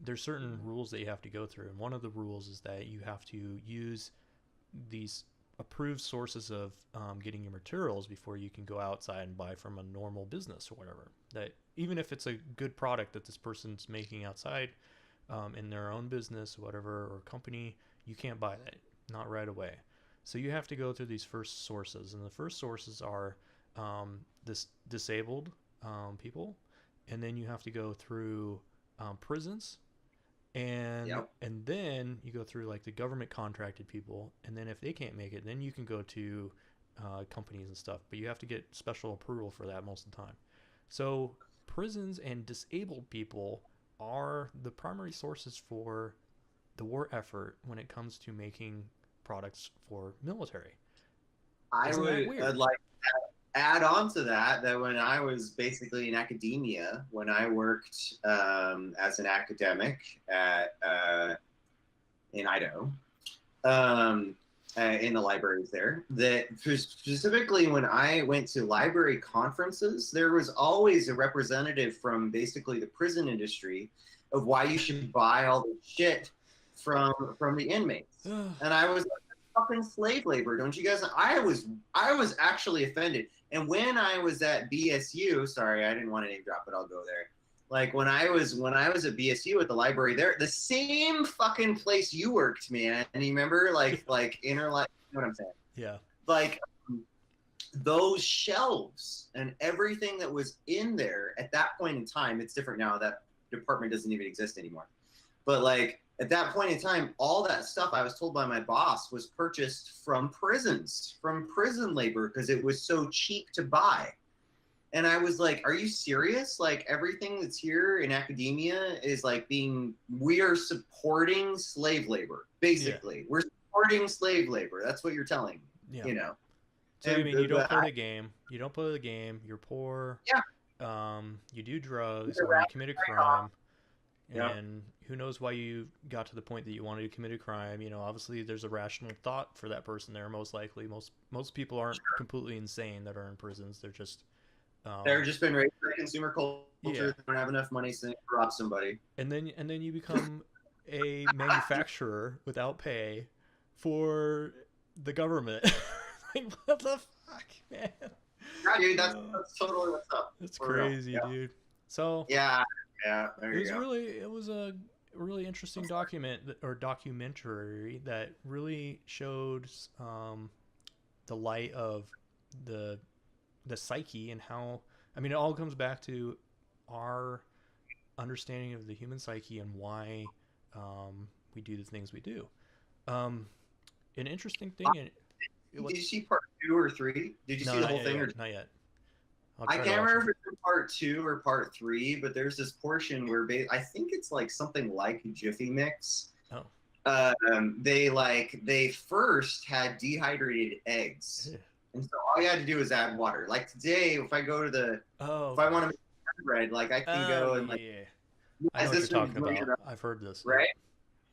there's certain rules that you have to go through, and one of the rules is that you have to use these approved sources of getting your materials before you can go outside and buy from a normal business or whatever. That even if it's a good product that this person's making outside in their own business or whatever or company, you can't buy that, not right away. So you have to go through these first sources, and the first sources are this disabled people, and then you have to go through prisons, and then you go through like the government contracted people, and then if they can't make it, then you can go to companies and stuff, but you have to get special approval for that most of the time. So prisons and disabled people are the primary sources for the war effort when it comes to making products for military. Isn't would like add on to that when I was basically in academia, when I worked as an academic at in Idaho, in the libraries there, that specifically when I went to library conferences, there was always a representative from basically the prison industry of why you should buy all the shit from the inmates. And I was like, fucking slave labor, don't you guys? I was actually offended. And when I was at BSU, sorry, I didn't want to name drop, but I'll go there. Like when I was at BSU at the library there, the same fucking place you worked, man. And you remember, like you know what I'm saying? Yeah. Like those shelves and everything that was in there at that point in time, it's different now. That department doesn't even exist anymore. But like At that point in time, all that stuff I was told by my boss was purchased from prisons, from prison labor, because it was so cheap to buy. And I was like, are you serious? Like everything that's here in academia is like we are supporting slave labor, basically. Yeah. We're supporting slave labor. That's what you're telling me, yeah. you know? So and, I mean, you don't play the game. You don't play the game. You're poor. Yeah. You do drugs or you commit a crime. And who knows why you got to the point that you wanted to commit a crime. You know, obviously there's a rational thought for that person there, most likely. Most people aren't completely insane that are in prisons. They're just they're just been raised by consumer culture. Yeah. They don't have enough money to rob somebody. And then you become a manufacturer without pay for the government. Like, what the fuck, man? Yeah, dude, that's totally what's up. It's crazy, dude. So yeah, it was a really interesting documentary that really showed the light of the psyche and how, I mean, it all comes back to our understanding of the human psyche and why we do the things we do. An interesting thing. Did you see part 2 or 3? Did you see the whole thing? Not yet. I can't remember if it's in part 2 or part 3, but there's this portion where I think it's like something like Jiffy Mix. Oh. They first had dehydrated eggs. Yeah. And so all you had to do is add water. Like today, if I go to if I want to make bread, like I can go and like. Yeah. I know what you're talking about. I've heard this.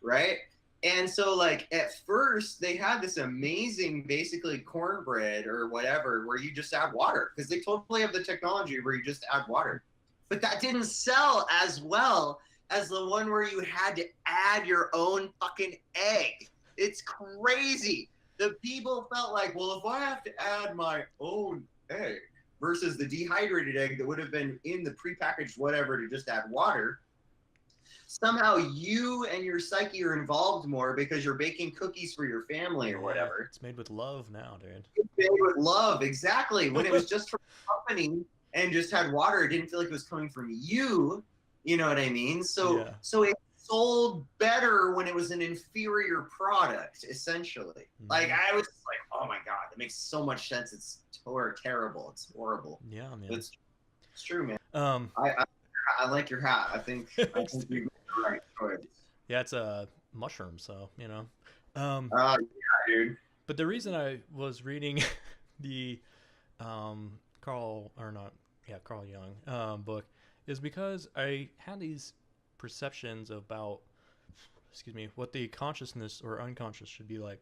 Right. And so, like, at first, they had this amazing, basically, cornbread or whatever, where you just add water. Because they totally have the technology where you just add water. But that didn't sell as well as the one where you had to add your own fucking egg. It's crazy. The people felt like, well, if I have to add my own egg versus the dehydrated egg that would have been in the prepackaged whatever to just add water, somehow you and your psyche are involved more because you're baking cookies for your family or whatever. It's made with love now, dude. It's made with love, exactly. When it was just from a company and just had water, it didn't feel like it was coming from you. You know what I mean? So it sold better when it was an inferior product, essentially. Mm-hmm. Like, I was just like, oh my God, that makes so much sense. It's terrible. It's horrible. Yeah, man. It's true, man. I like your hat. I think you made the right choice. Yeah, it's a mushroom, so you know. Yeah, dude. But the reason I was reading the Carl Jung book is because I had these perceptions about, what the consciousness or unconscious should be like.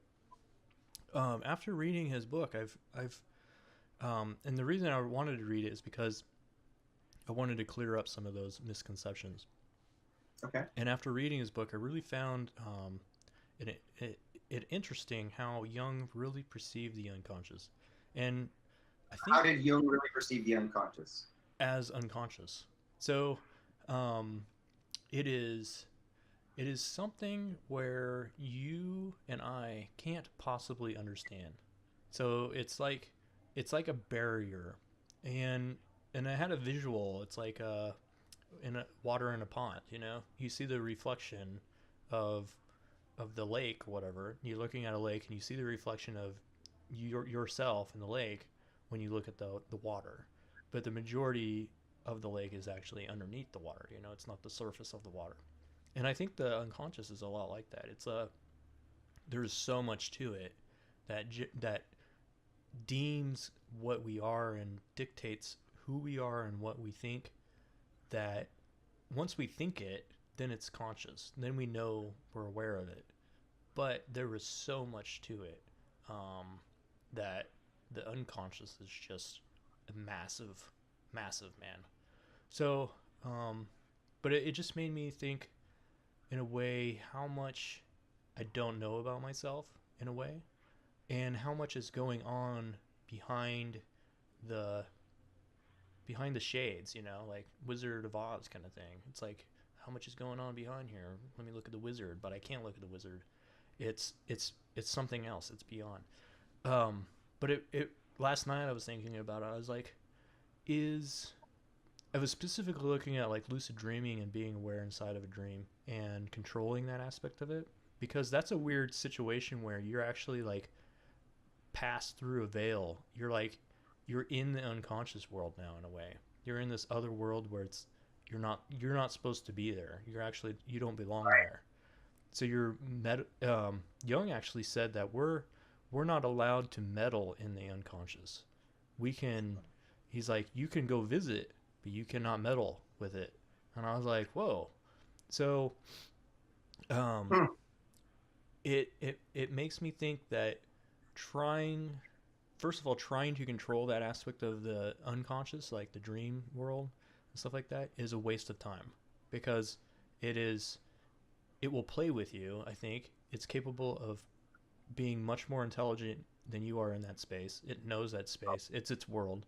After reading his book, I've and the reason I wanted to read it is because I wanted to clear up some of those misconceptions. Okay. And after reading his book, I really found it interesting how Jung really perceived the unconscious. And I think, how did Jung really perceive the unconscious? As unconscious. So it is something where you and I can't possibly understand. So it's like a barrier. And I had a visual. It's like water in a pond, you know? You see the reflection of the lake, whatever. You're looking at a lake and you see the reflection of yourself in the lake when you look at the water. But the majority of the lake is actually underneath the water, you know? It's not the surface of the water. And I think the unconscious is a lot like that. There's so much to it that deems what we are and dictates who we are and what we think, that once we think it, then it's conscious. Then we know we're aware of it. But there was so much to it that the unconscious is just a massive, massive, man. So, but it just made me think in a way how much I don't know about myself in a way, and how much is going on behind the shades, you know, like Wizard of Oz kind of thing. It's like, how much is going on behind here? Let me look at the wizard, but I can't look at the wizard. It's something else. It's beyond. But it last night I was thinking about it. I was like, I was specifically looking at like lucid dreaming and being aware inside of a dream. and controlling that aspect of it, because that's a weird situation where you're actually like pass through a veil. You're like you're in the unconscious world now in a way. You're in this other world where it's you're not supposed to be there. You don't belong there. So Jung actually said that we're not allowed to meddle in the unconscious. We can He's like, you can go visit, but you cannot meddle with it. And I was like, whoa. So um it makes me think that trying first of all trying to control that aspect of the unconscious, like the dream world and stuff like that, is a waste of time, because it will play with you. I think it's capable of being much more intelligent than you are in that space. It knows that space, it's its world,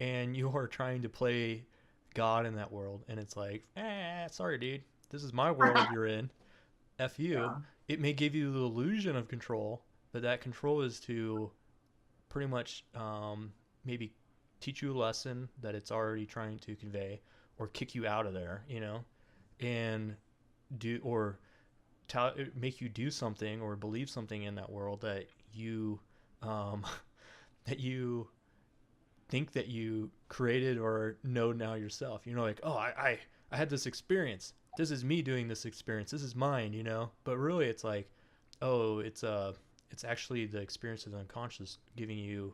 and you are trying to play God in that world, and it's like, sorry dude, this is my world you're in. F you. Yeah. It may give you the illusion of control, but that control is to pretty much maybe teach you a lesson that it's already trying to convey, or kick you out of there, and do or make you do something or believe something in that world that you um, that you think that you created or know now yourself. Like, oh, I had this experience. This is me doing this experience. This is mine. But really, it's like, oh, it's actually the experience of the unconscious giving you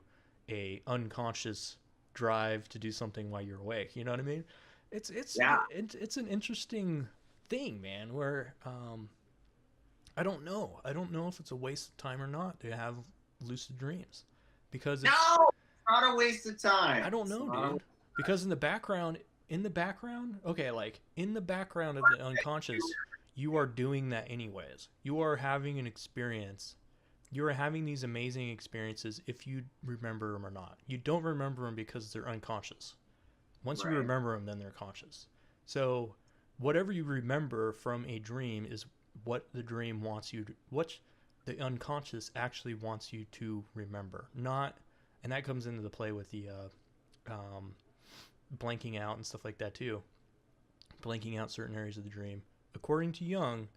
a unconscious drive to do something while you're awake. You know what I mean? Yeah. It's an interesting thing, man. Where I don't know. I don't know if it's a waste of time or not to have lucid dreams, because No, it's not a waste of time. I don't know, dude. Because in the background, okay, like in the background of the unconscious, you are doing that anyways. You are having an experience. You are having these amazing experiences if you remember them or not. You don't remember them because they're unconscious. Once you remember them, then they're conscious. So whatever you remember from a dream is what the dream wants you to, what the unconscious actually wants you to remember. Not, and that comes into the play with the blanking out and stuff like that too. Blanking out certain areas of the dream. According to Jung,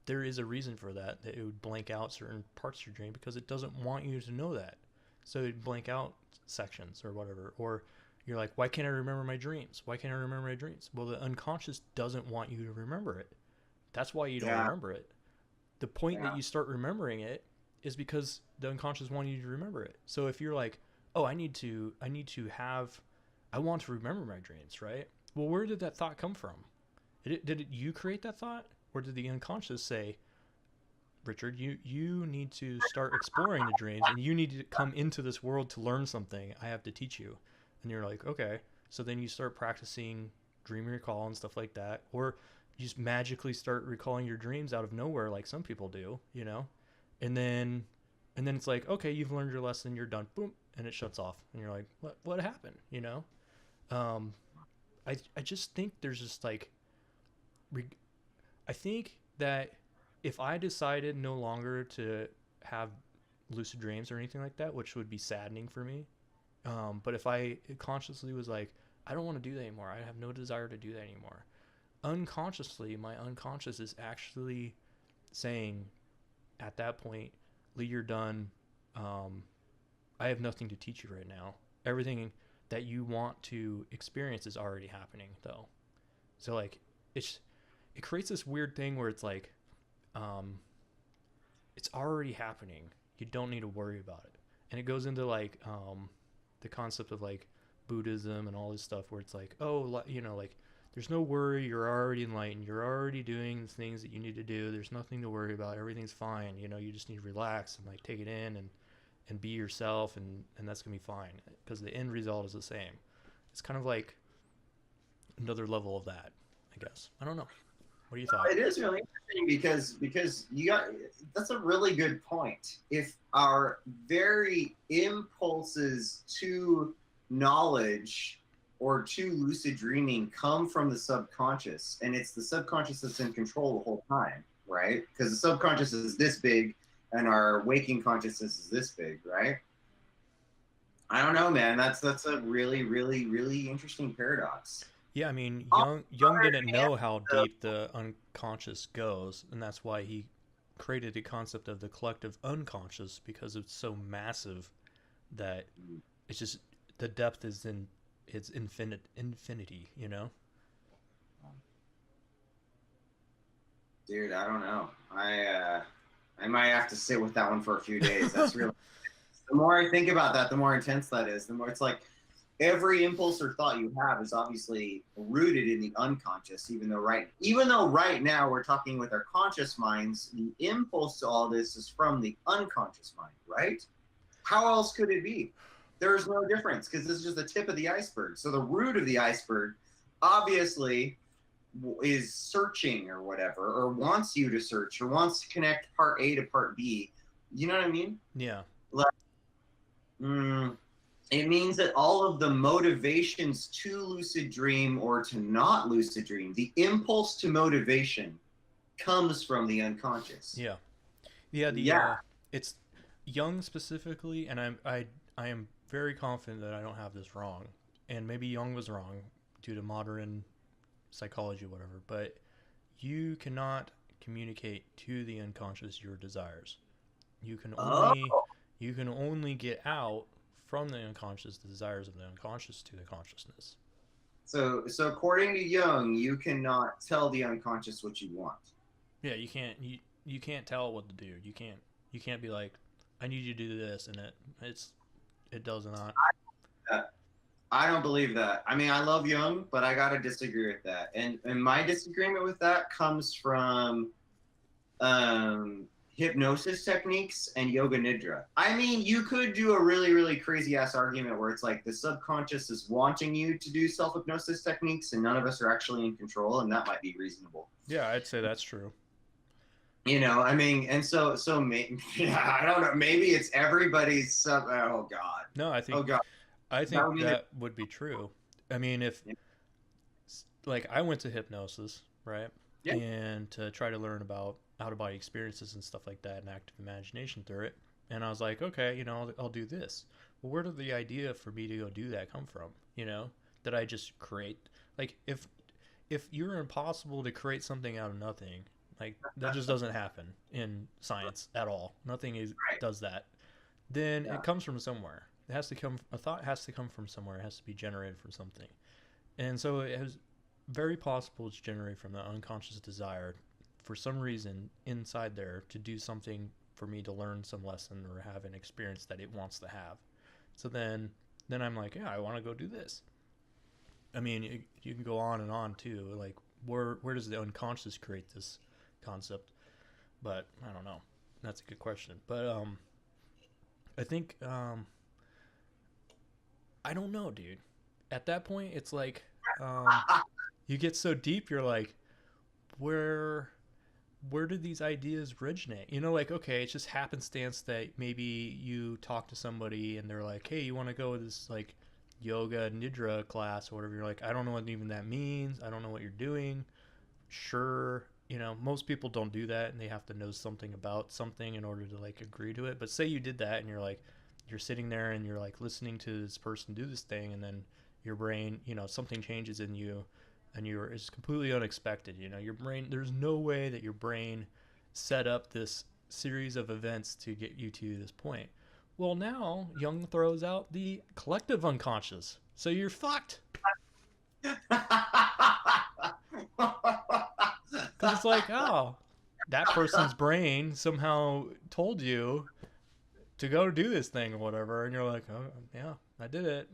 there is a reason for that it would blank out certain parts of your dream, because it doesn't want you to know that. So it'd blank out sections or whatever. Or you're like, why can't I remember my dreams? Why can't I remember my dreams? Well, the unconscious doesn't want you to remember it. That's why you don't remember it. The point that you start remembering it is because the unconscious wanted you to remember it. So if you're like, oh, I want to remember my dreams, right? Well, where did that thought come from? Did you create that thought? Or did the unconscious say, Richard, you need to start exploring the dreams, and you need to come into this world to learn something. I have to teach you. And you're like, okay. So then you start practicing dream recall and stuff like that. Or you just magically start recalling your dreams out of nowhere, like some people do, And then it's like, okay, you've learned your lesson, you're done. Boom. And it shuts off. And you're like, what happened? I just think there's just like, I think that if I decided no longer to have lucid dreams or anything like that, which would be saddening for me, but if I consciously was like, I don't want to do that anymore, I have no desire to do that anymore, unconsciously, my unconscious is actually saying at that point, Lee, you're done. I have nothing to teach you right now. Everything that you want to experience is already happening, though. So like, it creates this weird thing where it's like, it's already happening. You don't need to worry about it. And it goes into like the concept of like Buddhism and all this stuff, where it's like, oh, like there's no worry. You're already enlightened. You're already doing the things that you need to do. There's nothing to worry about. Everything's fine. You just need to relax and like take it in and be yourself, and that's gonna be fine, because the end result is the same. It's kind of like another level of that, I guess. I don't know. What do you think? It is really interesting because that's a really good point. If our very impulses to knowledge or to lucid dreaming come from the subconscious, and it's the subconscious that's in control the whole time, right? Because the subconscious is this big and our waking consciousness is this big, right? I don't know, man. That's a really, really, really interesting paradox. Yeah, I mean, On Jung the didn't other hand, know how the deep the unconscious goes, and that's why he created the concept of the collective unconscious, because it's so massive that it's just the depth is in it's infinity, you know? dude, I don't know. I might have to sit with that one for a few days. That's really the more I think about that, the more intense that is. The more it's like every impulse or thought you have is obviously rooted in the unconscious, even though right now we're talking with our conscious minds, the impulse to all this is from the unconscious mind, right? How else could it be? There's no difference because this is just the tip of the iceberg. So the root of the iceberg obviously is searching or whatever, or wants you to search, or wants to connect part A to part B. You know what I mean? Yeah. Like, it means that all of the motivations to lucid dream or to not lucid dream, the impulse to motivation comes from the unconscious. Yeah. Yeah, the Yeah. it's Jung specifically, and I am very confident that I don't have this wrong. And maybe Jung was wrong due to modern psychology or whatever, but you cannot communicate to the unconscious your desires. You can Oh, only get out from the unconscious the desires of the unconscious to the consciousness. so according to Jung, you cannot tell the unconscious what you want. Yeah, you can't tell what to do. You can't be like, I need you to do this, and it does not. Uh, I don't believe that. I mean, I love Jung, but I gotta disagree with that. And my disagreement with that comes from hypnosis techniques and yoga nidra. I mean, you could do a really, really crazy ass argument where it's like the subconscious is wanting you to do self hypnosis techniques and none of us are actually in control, and that might be reasonable. Yeah, I'd say that's true. You know, I mean, and yeah, I don't know. Maybe it's everybody's sub. Oh God. No, Oh God. I That think would mean that would be true. I mean, if yeah. like I went to hypnosis, right? Yeah. And to try to learn about out of body experiences and stuff like that and active imagination through it. And I was like, okay, I'll do this. Well, where did the idea for me to go do that come from? That I just create? Like, if you're impossible to create something out of nothing, like that just doesn't happen in science at all. Nothing Right. does that. Then Yeah. it comes from somewhere. A thought has to come from somewhere. It has to be generated from something. And so it was very possible it's generated from the unconscious desire for some reason inside there to do something for me to learn some lesson or have an experience that it wants to have. So then I'm like, yeah, I want to go do this. I mean, you can go on and on too. Like, where does the unconscious create this concept? But I don't know. That's a good question. But I think I don't know, dude. At that point, it's like you get so deep, you're like, where did these ideas originate? Like, okay, it's just happenstance that maybe you talk to somebody and they're like, hey, you want to go to this like yoga nidra class or whatever. You're like, I don't know what even that means. I don't know what you're doing. Sure. Most people don't do that and they have to know something about something in order to like agree to it. But say you did that and you're sitting there and you're like listening to this person do this thing, and then your brain, something changes in you, and it's completely unexpected. Your brain, there's no way that your brain set up this series of events to get you to this point. Well, now Jung throws out the collective unconscious, so you're fucked. Because it's like, oh, that person's brain somehow told you to go do this thing or whatever, and you're like, oh yeah, I did it.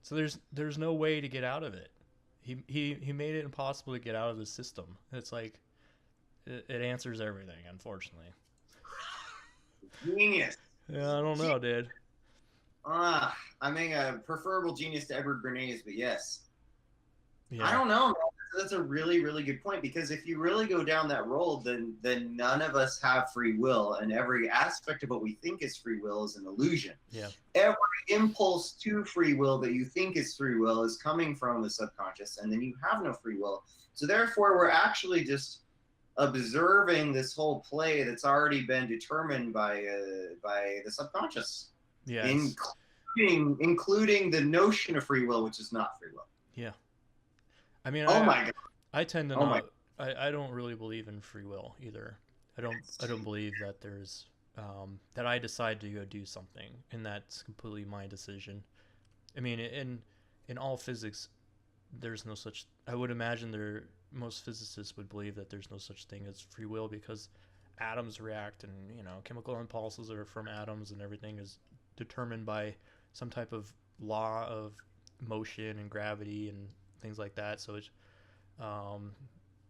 So there's no way to get out of it. He made it impossible to get out of the system. It's like it answers everything, unfortunately. Genius. Yeah, I don't know, dude. I mean, a preferable genius to Edward Bernays, but yes. Yeah. I don't know. That's a really, really good point, because if you really go down that road, then none of us have free will, and every aspect of what we think is free will is an illusion. Yeah. Every impulse to free will that you think is free will is coming from the subconscious, and then you have no free will. So therefore, we're actually just observing this whole play that's already been determined by the subconscious. Yeah. Including the notion of free will, which is not free will. Yeah. I mean, Oh my god. I tend to Oh my. not. I don't really believe in free will either. I don't believe that there's that I decide to go do something and that's completely my decision. I mean, in all physics, there's no such. I would imagine most physicists would believe that there's no such thing as free will because atoms react and chemical impulses are from atoms and everything is determined by some type of law of motion and gravity and things like that. So it's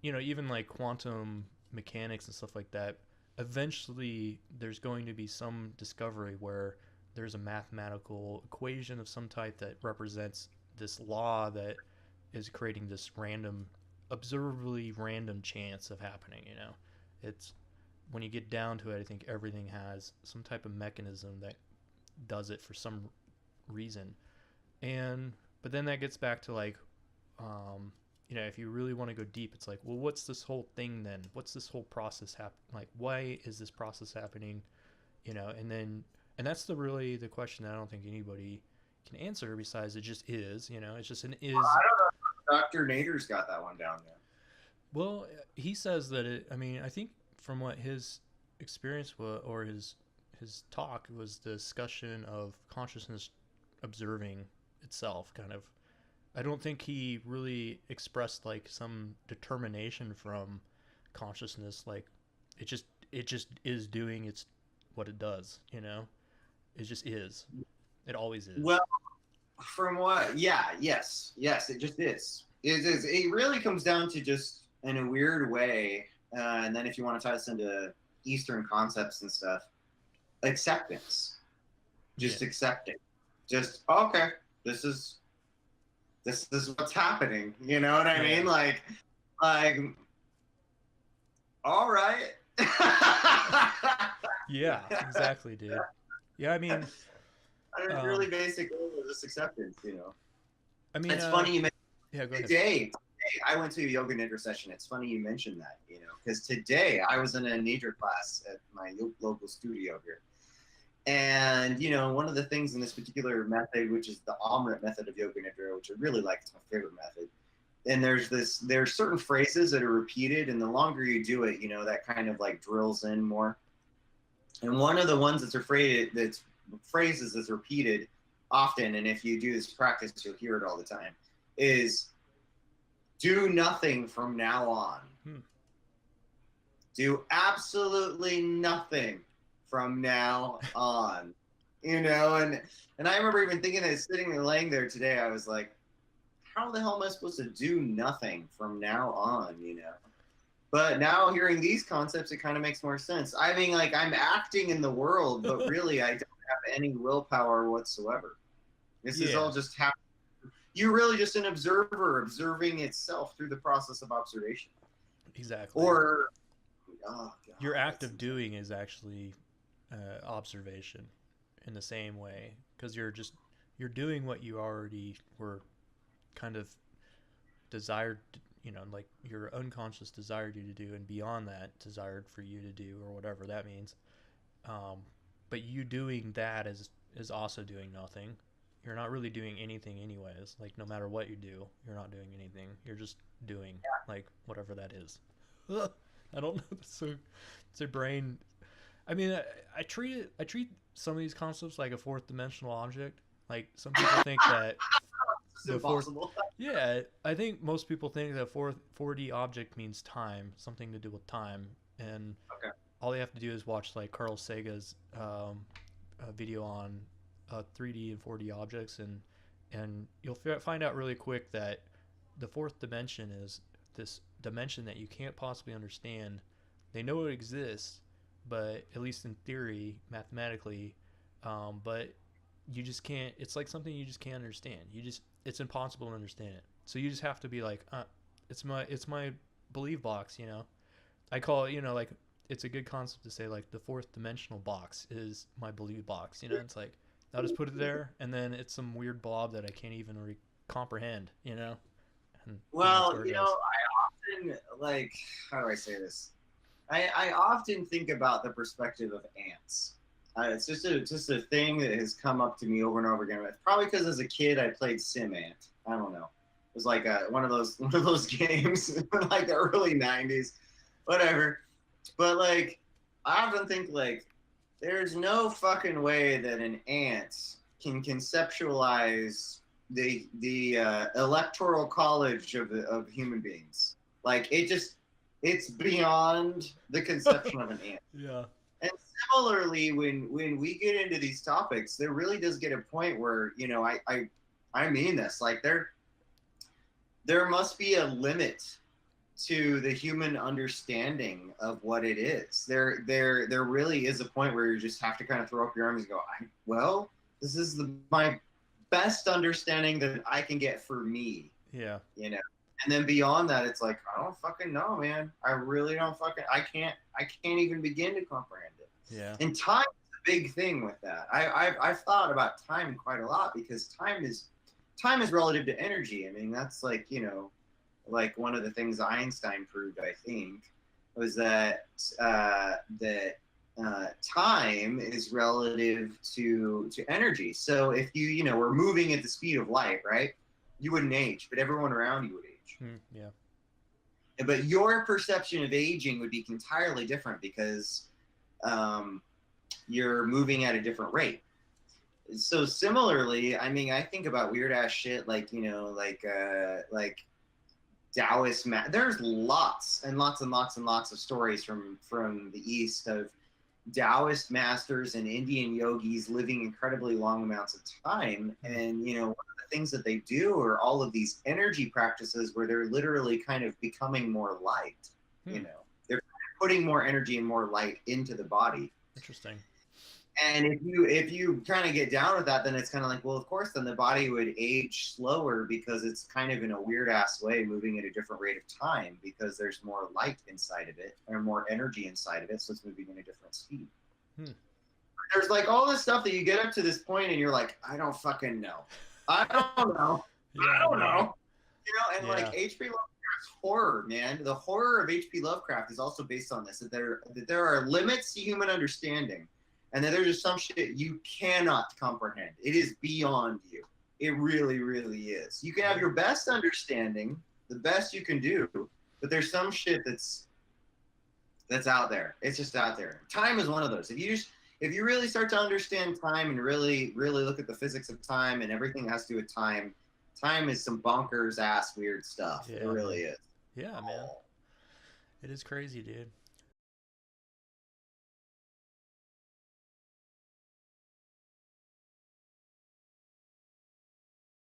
even like quantum mechanics and stuff like that, eventually there's going to be some discovery where there's a mathematical equation of some type that represents this law that is creating this random, observably random chance of happening. It's when you get down to it, I think everything has some type of mechanism that does it for some reason. And but then that gets back to like if you really want to go deep, it's like, well, what's this whole thing then? What's this whole process like? Why is this process happening? And that's the question that I don't think anybody can answer besides it just is. It's just an is. Well, I don't know. Dr. Nader's got that one down there. Well, he says that it. I mean, I think from what his experience was, or his talk was the discussion of consciousness observing itself, kind of. I don't think he really expressed like some determination from consciousness, like it just is doing what it does. It just is. It always is. Well, from what? Yeah, yes, it just is. It really comes down to just in a weird way, and then if you want to tie this into Eastern concepts and stuff, acceptance. Just accepting. Just okay. This is what's happening. You know what I mean? Like, all right. Yeah, exactly, dude. Yeah, I mean, really basic just acceptance. I mean, it's funny you mentioned. Yeah, go ahead. Today, I went to a yoga nidra session. It's funny you mentioned that. Because today I was in a nidra class at my local studio here. And, one of the things in this particular method, which is the Amrit method of yoga nidra, which I really like, it's my favorite method. And there's certain phrases that are repeated, and the longer you do it, that kind of like drills in more. And one of the ones that's phrases that's repeated often, and if you do this practice, you'll hear it all the time, is do nothing from now on. Do absolutely nothing from now on, and I remember even thinking that sitting and laying there today, I was like, how the hell am I supposed to do nothing from now on, But now hearing these concepts, it kind of makes more sense. I mean, like, I'm acting in the world, but really I don't have any willpower whatsoever. This is all just happening. You're really just an observer observing itself through the process of observation. Exactly. Or your act of doing is actually observation in the same way, because you're doing what you already were kind of desired, like your unconscious desired you to do, and beyond that desired for you to do, or whatever that means. But you doing that is also doing nothing. You're not really doing anything anyways. Like, no matter what you do, you're not doing anything. You're just doing like whatever that is. I don't know. It's a brain. I mean, I treat some of these concepts like a fourth dimensional object. Like, some people think that it's impossible. Yeah, I think most people think that 4D object means time, something to do with time, and all they have to do is watch like Carl Sagan's video on 3D and 4D objects, and you'll find out really quick that the fourth dimension is this dimension that you can't possibly understand. They know it exists, but at least in theory, mathematically, but you just can't. It's like something you just can't understand. It's impossible to understand it. So you just have to be like, it's my belief box. I call it, like, it's a good concept to say like the fourth dimensional box is my belief box. It's like, I'll just put it there, and then it's some weird blob that I can't even comprehend. And well, I often, like, how do I say this? I often think about the perspective of ants. It's just a thing that has come up to me over and over again. It's probably because as a kid I played Sim Ant. I don't know. was like one of those games in like the early '90s, whatever. But like, I often think like, there's no fucking way that an ant can conceptualize the electoral college of human beings. Like it's beyond the conception of an ant. Yeah. And similarly, when we get into these topics, there really does get a point where, you know, I mean this, like there must be a limit to the human understanding of what it is. There really is a point where you just have to kind of throw up your arms and go, well, this is my best understanding that I can get for me. Yeah. You know, and then beyond that, it's like, I don't fucking know, man. I really don't fucking. I can't even begin to comprehend it. Yeah. And time is a big thing with that. I've thought about time quite a lot, because time is relative to energy. I mean, that's like, you know, like one of the things Einstein proved, I think, was that time is relative to energy. So if you know, were moving at the speed of light, right, you wouldn't age, but everyone around you would age. Yeah. But your perception of aging would be entirely different, because you're moving at a different rate. So similarly, I mean, I think about weird ass shit like, you know, like Taoist there's lots and lots and lots and lots of stories from the East of Taoist masters and Indian yogis living incredibly long amounts of time. And, you know, one of the things that they do are all of these energy practices where they're literally kind of becoming more light. You know, they're putting more energy and more light into the body. Interesting. And if you kind of get down with that, then it's kind of like, well, of course, then the body would age slower, because it's kind of in a weird ass way moving at a different rate of time, because there's more light inside of it, or more energy inside of it, so it's moving at a different speed. There's like all this stuff that you get up to this point and you're like, I don't fucking know. I don't know. I don't know. You know, and like H.P. Lovecraft's horror, man, the horror of H.P. Lovecraft is also based on this, that there are limits to human understanding. And then there's just some shit you cannot comprehend. It is beyond you. It really, really is. You can have your best understanding, the best you can do, but there's some shit that's out there. It's just out there. Time is one of those. If you really start to understand time and really, really look at the physics of time and everything that has to do with time, time is some bonkers ass weird stuff. Yeah, it really is. Yeah, man. It is crazy, dude.